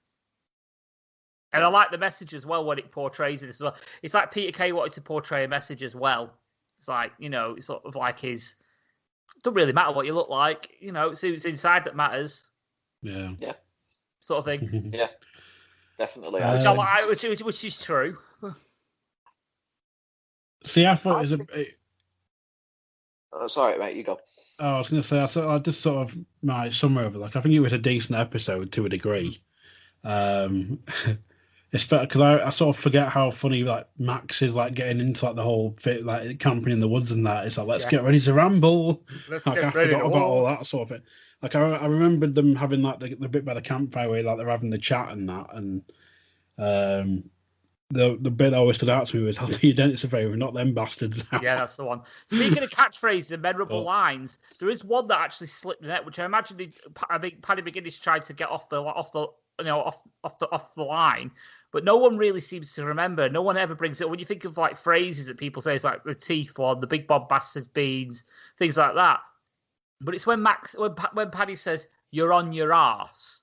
[SPEAKER 3] And I like the message as well when it portrays it as well. It's like Peter Kay wanted to portray a message as well. It's like, it's sort of like his. It doesn't really matter what you look like, it's who's inside that matters.
[SPEAKER 2] Yeah.
[SPEAKER 3] Sort of thing.
[SPEAKER 2] Yeah, definitely.
[SPEAKER 3] Which is true.
[SPEAKER 1] See, I thought it was
[SPEAKER 2] sorry, mate, you go.
[SPEAKER 1] I was going to say, I just sort of my summary of it. Like, I think it was a decent episode to a degree. It's because I sort of forget how funny like Max is like getting into like the whole fit like camping in the woods and that. It's like let's get ready to ramble. I forgot about all that sort of thing. Like I remembered them having like the bit by the campfire where like they're having the chat and that, and the bit that always stood out to me was how the dentist surveyor, not them bastards.
[SPEAKER 3] Yeah, that's the one. Speaking of catchphrases and memorable lines, there is one that actually slipped the net, which I imagine paddy-mcguinness tried to get off the line, but no one really seems to remember. No one ever brings it. When you think of like phrases that people say, it's like the teeth one, the big Bob bastard beans, things like that. But it's when Paddy says, "You're on your arse."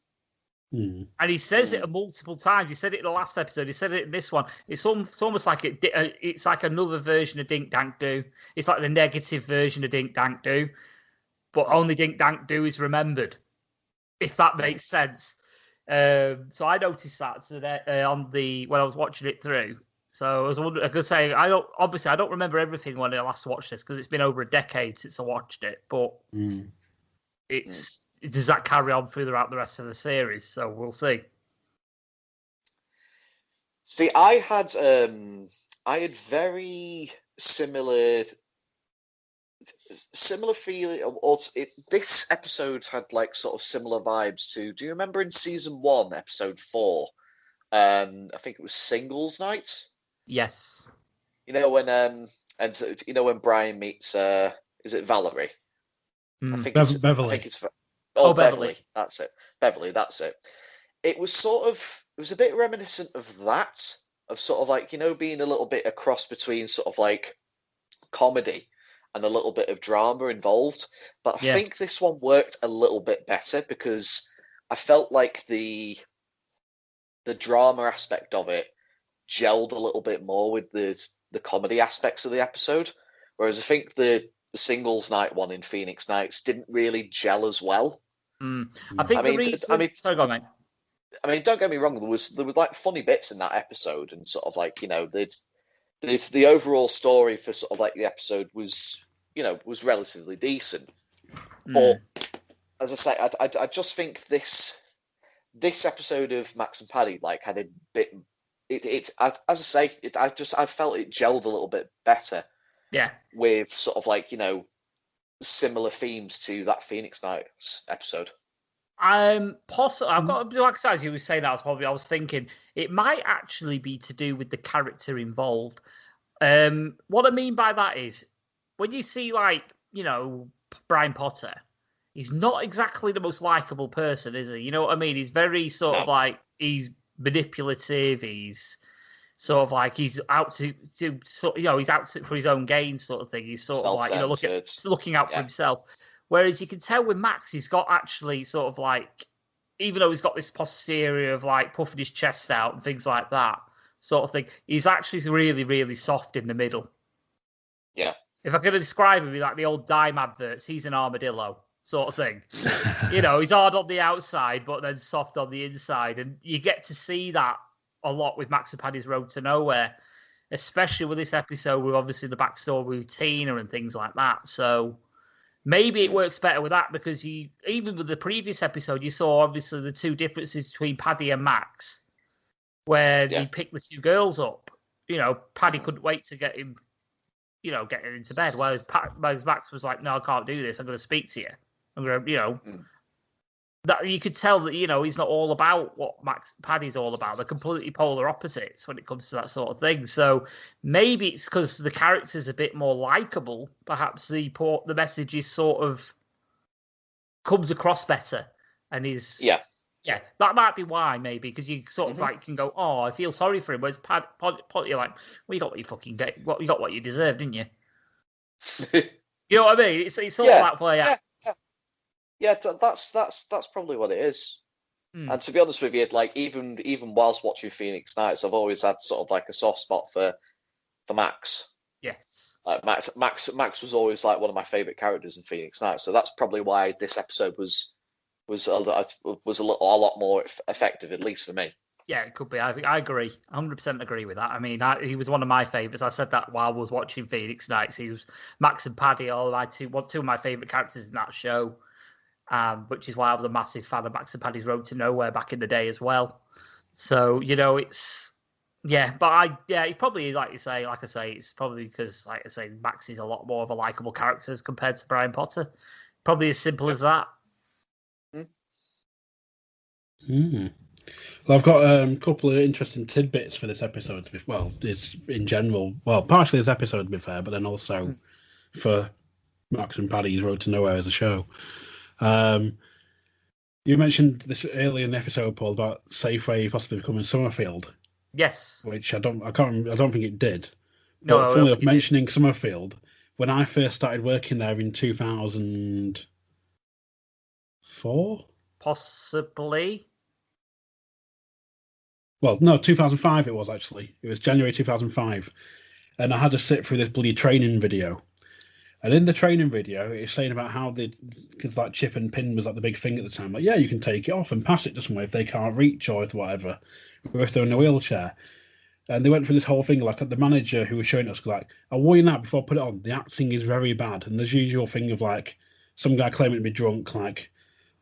[SPEAKER 3] And he says it multiple times. He said it in the last episode. He said it in this one. It's almost like it's like another version of Dink Dank Do. It's like the negative version of Dink Dank Do, but only Dink Dank Do is remembered, if that makes sense. So I noticed that today when I was watching it through. So I was wondering, I could say I don't remember everything when I last watched this because it's been over a decade since I watched it. But does that carry on throughout the rest of the series? So we'll see.
[SPEAKER 2] See, I had very similar feeling. This episode had like sort of similar vibes to. Do you remember in season 1, episode 4? I think it was Singles Night.
[SPEAKER 3] Yes.
[SPEAKER 2] You know when when Brian meets is it Valerie? I think it's
[SPEAKER 1] Beverly.
[SPEAKER 2] I think it's
[SPEAKER 3] Beverly.
[SPEAKER 2] Beverly. That's it. Beverly. That's it. It was a bit reminiscent of that, of sort of like, being a little bit a cross between sort of like comedy and a little bit of drama involved. But I think this one worked a little bit better because I felt like the drama aspect of it gelled a little bit more with the comedy aspects of the episode. Whereas I think the Singles Night one in Phoenix Nights didn't really gel as well.
[SPEAKER 3] I think the reason... Sorry, go on, mate.
[SPEAKER 2] I mean, don't get me wrong. There was like funny bits in that episode, and sort of like the overall story for sort of like the episode was relatively decent. But as I say, I just think this episode of Max and Paddy like had a bit. I felt it gelled a little bit better.
[SPEAKER 3] Yeah.
[SPEAKER 2] With sort of like similar themes to that Phoenix Nights episode.
[SPEAKER 3] Possibly. I've got to be like as you were saying that. I was thinking it might actually be to do with the character involved. What I mean by that is when you see like Brian Potter, he's not exactly the most likable person, is he? You know what I mean? He's very sort of like he's manipulative. He's sort of like he's out to he's out for his own gain, sort of thing. He's sort of like looking out for himself. Whereas you can tell with Max, he's got actually sort of like, even though he's got this posterior of like puffing his chest out and things like that sort of thing, he's actually really, really soft in the middle.
[SPEAKER 2] Yeah.
[SPEAKER 3] If I could describe him like the old Dime adverts, he's an armadillo sort of thing. He's hard on the outside, but then soft on the inside. And you get to see that a lot with Max and Paddy's Road to Nowhere, especially with this episode with obviously the backstory with Tina and things like that. So maybe it works better with that because even with the previous episode, you saw obviously the two differences between Paddy and Max, where they picked the two girls up. Paddy couldn't wait to get him, get him into bed, whereas Max was like, "No, I can't do this. I'm going to speak to you. I'm going to, That you could tell that he's not all about what Paddy's all about. They're completely polar opposites when it comes to that sort of thing. So maybe it's because the character's a bit more likable. Perhaps the message is sort of comes across better, and is that might be why maybe because you sort of like can go, oh, I feel sorry for him. Whereas you're like, well, you got what you fucking get. You got what you deserve, didn't you? You know what I mean? It's sort of that way.
[SPEAKER 2] Yeah, that's probably what it is. And to be honest with you, like even whilst watching Phoenix Nights, I've always had sort of like a soft spot for Max.
[SPEAKER 3] Yes.
[SPEAKER 2] Like Max was always like one of my favorite characters in Phoenix Nights, so that's probably why this episode was a lot more effective, at least for me.
[SPEAKER 3] Yeah, it could be. I agree. 100% agree with that. I mean, he was one of my favourites. I said that while I was watching Phoenix Nights. He was Max and Paddy, two of my favourite characters in that show. Which is why I was a massive fan of Max and Paddy's Road to Nowhere back in the day as well. So, it's it's probably like I say, it's probably because like I say, Max is a lot more of a likable character as compared to Brian Potter. Probably as simple as that.
[SPEAKER 1] Well, I've got a couple of interesting tidbits for this episode. Well, it's in general, partially this episode to be fair, but then also for Max and Paddy's Road to Nowhere as a show. You mentioned this earlier in the episode, Paul, about Safeway possibly becoming Summerfield.
[SPEAKER 3] Yes.
[SPEAKER 1] Which I don't think it did.
[SPEAKER 3] No,
[SPEAKER 1] but funnily enough, mentioning Summerfield, when I first started working there in 2004?
[SPEAKER 3] Possibly.
[SPEAKER 1] Well, no, 2005 it was actually. It was January 2005. And I had to sit through this bloody training video. And in the training video, it's saying about how because like chip and pin was like the big thing at the time. Like, yeah, you can take it off and pass it to someone if they can't reach or whatever, or if they're in a wheelchair. And they went through this whole thing, like the manager who was showing us, like, I warn you now before I put it on, the acting is very bad. And there's usual thing of like some guy claiming to be drunk, like,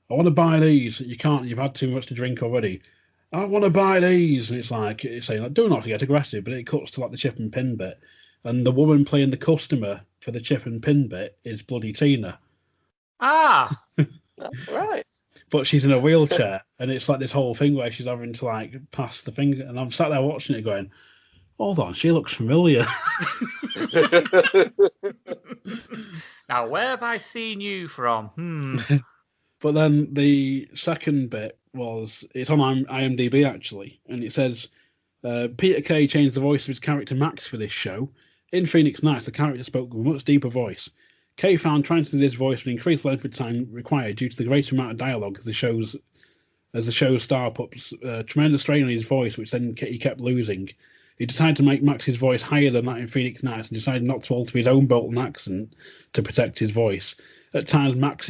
[SPEAKER 1] I want to buy these. You can't, you've had too much to drink already. I want to buy these. And it's saying, like, do not get aggressive, but it cuts to like the chip and pin bit. And the woman playing the customer for the chip and pin bit is bloody Tina.
[SPEAKER 3] Ah,
[SPEAKER 2] Right.
[SPEAKER 1] But she's in a wheelchair, and it's like this whole thing where she's having to like pass the thing, and I'm sat there watching it, going, "Hold on, she looks familiar."
[SPEAKER 3] now where have I seen you from?
[SPEAKER 1] But then the second bit it's on IMDb actually, and it says Peter Kay changed the voice of his character Max for this show. In Phoenix Nights, the character spoke with a much deeper voice. Kay found trying to do this voice would increase the length of time required due to the greater amount of dialogue as the show's star puts tremendous strain on his voice, which then he kept losing. He decided to make Max's voice higher than that in Phoenix Nights and decided not to alter his own Bolton accent to protect his voice. At times, Max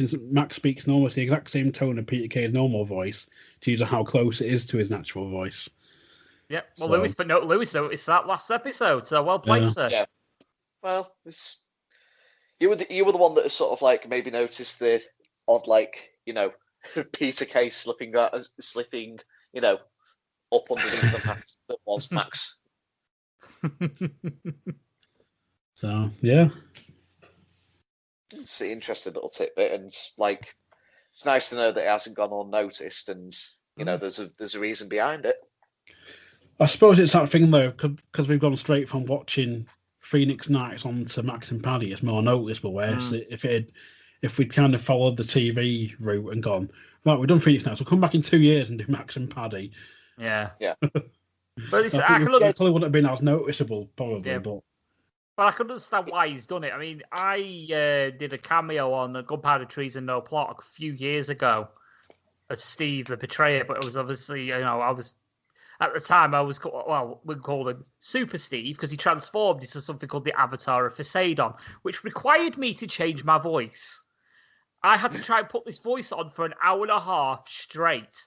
[SPEAKER 1] speaks in almost the exact same tone of Peter Kay's normal voice due to how close it is to his natural voice.
[SPEAKER 3] Yep. Well, Lewis noticed that last episode, so well played, sir.
[SPEAKER 2] Yeah. Well, you were the one that sort of like maybe noticed the odd, like, you know, Peter Kay slipping, up underneath the Max that was Max.
[SPEAKER 1] So yeah,
[SPEAKER 2] It's an interesting little tidbit, and like it's nice to know that it hasn't gone unnoticed, and you know there's a reason behind it.
[SPEAKER 1] I suppose it's that thing though, because we've gone straight from watching Phoenix Nights on to Max and Paddy. It's more noticeable. Whereas if we'd kind of followed the TV route and gone, right, we've done Phoenix Nights, we'll come back in 2 years and do Max and Paddy.
[SPEAKER 3] Yeah.
[SPEAKER 1] But
[SPEAKER 3] it's,
[SPEAKER 1] it probably wouldn't have been as noticeable, probably.
[SPEAKER 3] Yeah.
[SPEAKER 1] But
[SPEAKER 3] I can understand why he's done it. I mean, I did a cameo on the Gunpowder, Treason, No Plot a few years ago as Steve the Betrayer, but it was obviously, at the time, we called him Super Steve because he transformed into something called the Avatar of Poseidon, which required me to change my voice. I had to try and put this voice on for an hour and a half straight.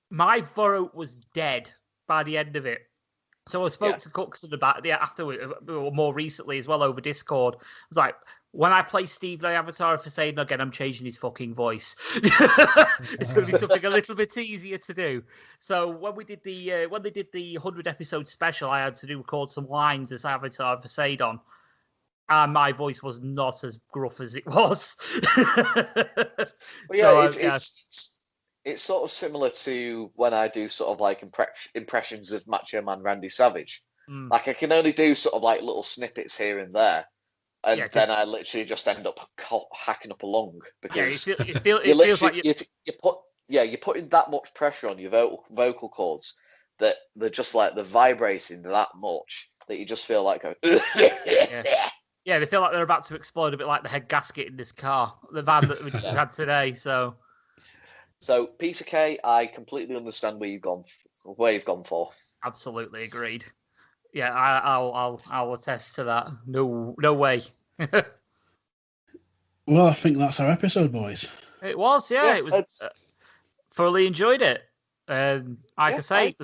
[SPEAKER 3] My throat was dead by the end of it. So I spoke to Cookson about it afterward, more recently as well, over Discord. I was like, when I play Steve the Avatar of Poseidon again, I'm changing his fucking voice. It's going to be something a little bit easier to do. So when they did the 100 episode special, I had to record some lines as Avatar of Poseidon, and my voice was not as gruff as it was.
[SPEAKER 2] Well, it's sort of similar to when I do sort of like impressions of Macho Man Randy Savage. Like I can only do sort of like little snippets here and there. And then I literally just end up hacking up a lung because you're putting that much pressure on your vocal cords that they're just like they're vibrating that much that you just feel like
[SPEAKER 3] yeah, they feel like they're about to explode, a bit like the head gasket in this car, the van that we had today. So
[SPEAKER 2] Peter Kay, I completely understand where you've gone for. Absolutely
[SPEAKER 3] agreed. Yeah, I'll attest to that. No way.
[SPEAKER 1] Well, I think that's our episode, boys.
[SPEAKER 3] It was, it was. Thoroughly enjoyed it. I can say,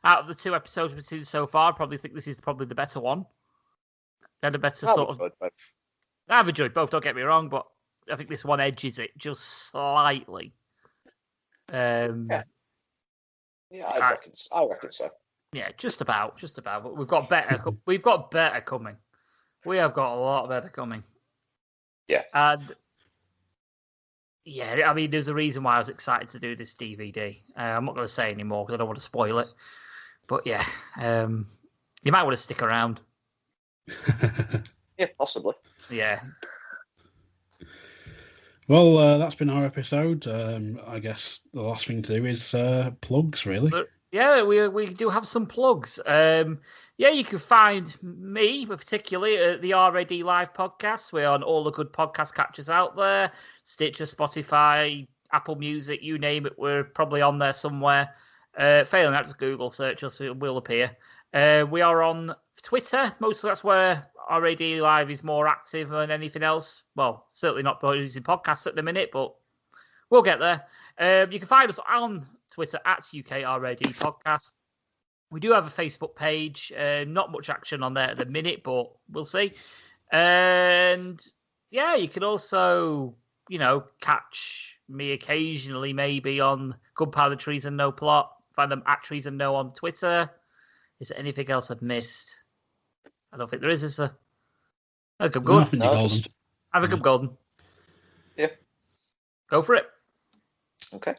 [SPEAKER 3] out of the 2 episodes we've seen so far, I probably think this is probably the better one. Had a better I've enjoyed both. Don't get me wrong, but I think this one edges it just slightly.
[SPEAKER 2] I reckon so.
[SPEAKER 3] Yeah, just about. But we've got better. We've got better coming. We have got a lot better coming.
[SPEAKER 2] Yeah.
[SPEAKER 3] And yeah, I mean, there's a reason why I was excited to do this DVD. I'm not going to say anymore because I don't want to spoil it. But yeah, you might want to stick around.
[SPEAKER 2] Yeah, possibly.
[SPEAKER 3] Yeah.
[SPEAKER 1] Well, that's been our episode. I guess the last thing to do is plugs, really.
[SPEAKER 3] Yeah, we do have some plugs. You can find me, particularly at the RAD Live podcast. We're on all the good podcast catchers out there. Stitcher, Spotify, Apple Music, you name it. We're probably on there somewhere. Failing that, just Google search us. It will appear. We are on Twitter. Mostly that's where RAD Live is more active than anything else. Well, certainly not using podcasts at the minute, but we'll get there. You can find us on Twitter at UKRAD Podcast. We do have a Facebook page. Not much action on there at the minute, but we'll see. And yeah, you can also, catch me occasionally maybe on Gunpowder, Treason, No Plot. Find them at Treason No on Twitter. Is there anything else I've missed? I don't think there is there? I think I'm good. I think I'm golden.
[SPEAKER 2] Yeah.
[SPEAKER 3] Go for it.
[SPEAKER 2] Okay.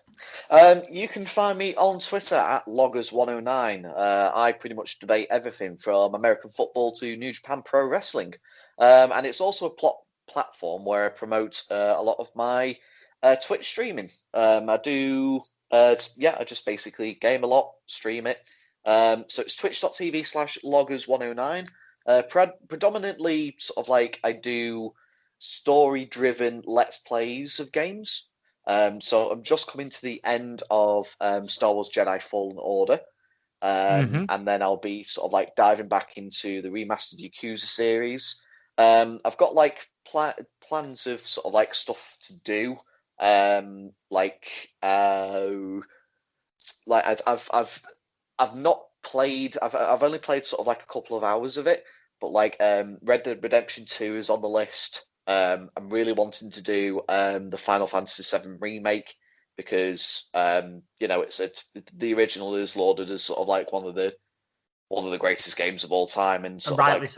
[SPEAKER 2] You can find me on Twitter at Loggers109. I pretty much debate everything from American football to New Japan Pro Wrestling. And it's also a platform where I promote a lot of my Twitch streaming. I just basically game a lot, stream it. So it's twitch.tv/Loggers109. Predominantly sort of like I do story-driven Let's Plays of games. So I'm just coming to the end of Star Wars Jedi Fallen Order. And then I'll be sort of like diving back into the remastered Yakuza series. I've got like plans of sort of like stuff to do. I've not played. I've only played sort of like a couple of hours of it, but like Red Dead Redemption 2 is on the list. I'm really wanting to do the Final Fantasy VII remake because the original is lauded as sort of like one of the greatest games of all time, and sort of like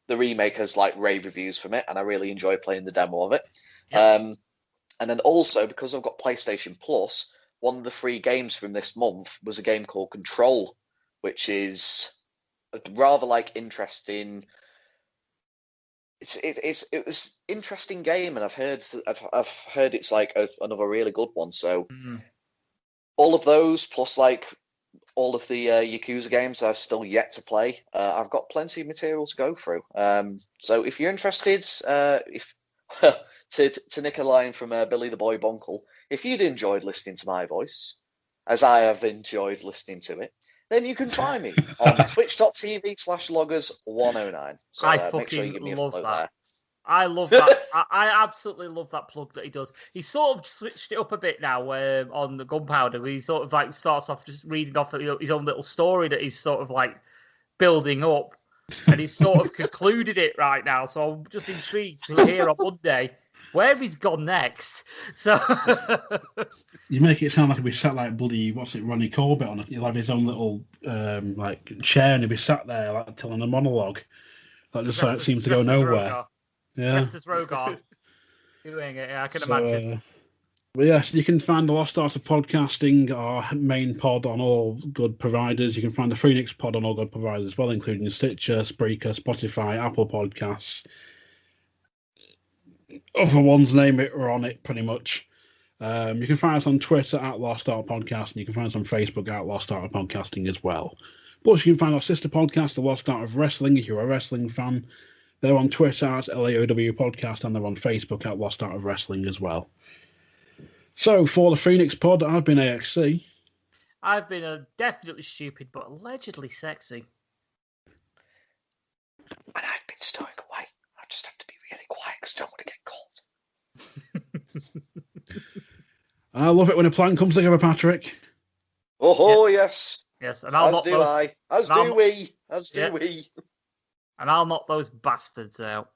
[SPEAKER 2] the remake has like rave reviews from it, and I really enjoy playing the demo of it. Yep. And then also because I've got PlayStation Plus, one of the free games from this month was a game called Control, which is a rather like interesting. It was interesting game, and I've heard it's like another really good one. So all of those plus like all of the Yakuza games I've still yet to play. I've got plenty of material to go through. So if you're interested, to nick a line from Billy the Boy Bunkle, if you'd enjoyed listening to my voice, as I have enjoyed listening to it, then you can find me on twitch.tv/Loggers109. So make sure you give me a follow there.
[SPEAKER 3] I love that. I absolutely love that plug that he does. He sort of switched it up a bit now on the Gunpowder. He sort of like starts off just reading off his own little story that he's sort of like building up, and he's sort of concluded it right now. So I'm just intrigued to hear on Monday where he's gone next. So
[SPEAKER 1] you make it sound like he'll be sat like bloody Ronnie Corbett on. He'll have his own little like chair, and he'll be sat there like telling a monologue. That just like seems to go nowhere. Yeah,
[SPEAKER 3] Restus Rogar doing it. Yeah, I can imagine.
[SPEAKER 1] But yes, you can find the Lost Arts of Podcasting, our main pod, on all good providers. You can find the Phoenix pod on all good providers as well, including Stitcher, Spreaker, Spotify, Apple Podcasts. Other ones, name it, are on it pretty much. You can find us on Twitter at Lost Art Podcast, and you can find us on Facebook at Lost Art of Podcasting as well. Plus, you can find our sister podcast, The Lost Art of Wrestling, if you're a wrestling fan. They're on Twitter at LAOW Podcast, and they're on Facebook at Lost Art of Wrestling as well. So, for the Phoenix pod, I've been AXC.
[SPEAKER 3] I've been definitely stupid, but allegedly sexy.
[SPEAKER 2] And I've been stowing away. I just have to be really quiet because I don't want to get caught.
[SPEAKER 1] I love it when a plan comes together, Patrick.
[SPEAKER 2] Oh, yes.
[SPEAKER 3] Yes, and I'll
[SPEAKER 2] As do I. As do we.
[SPEAKER 3] And I'll knock those bastards out.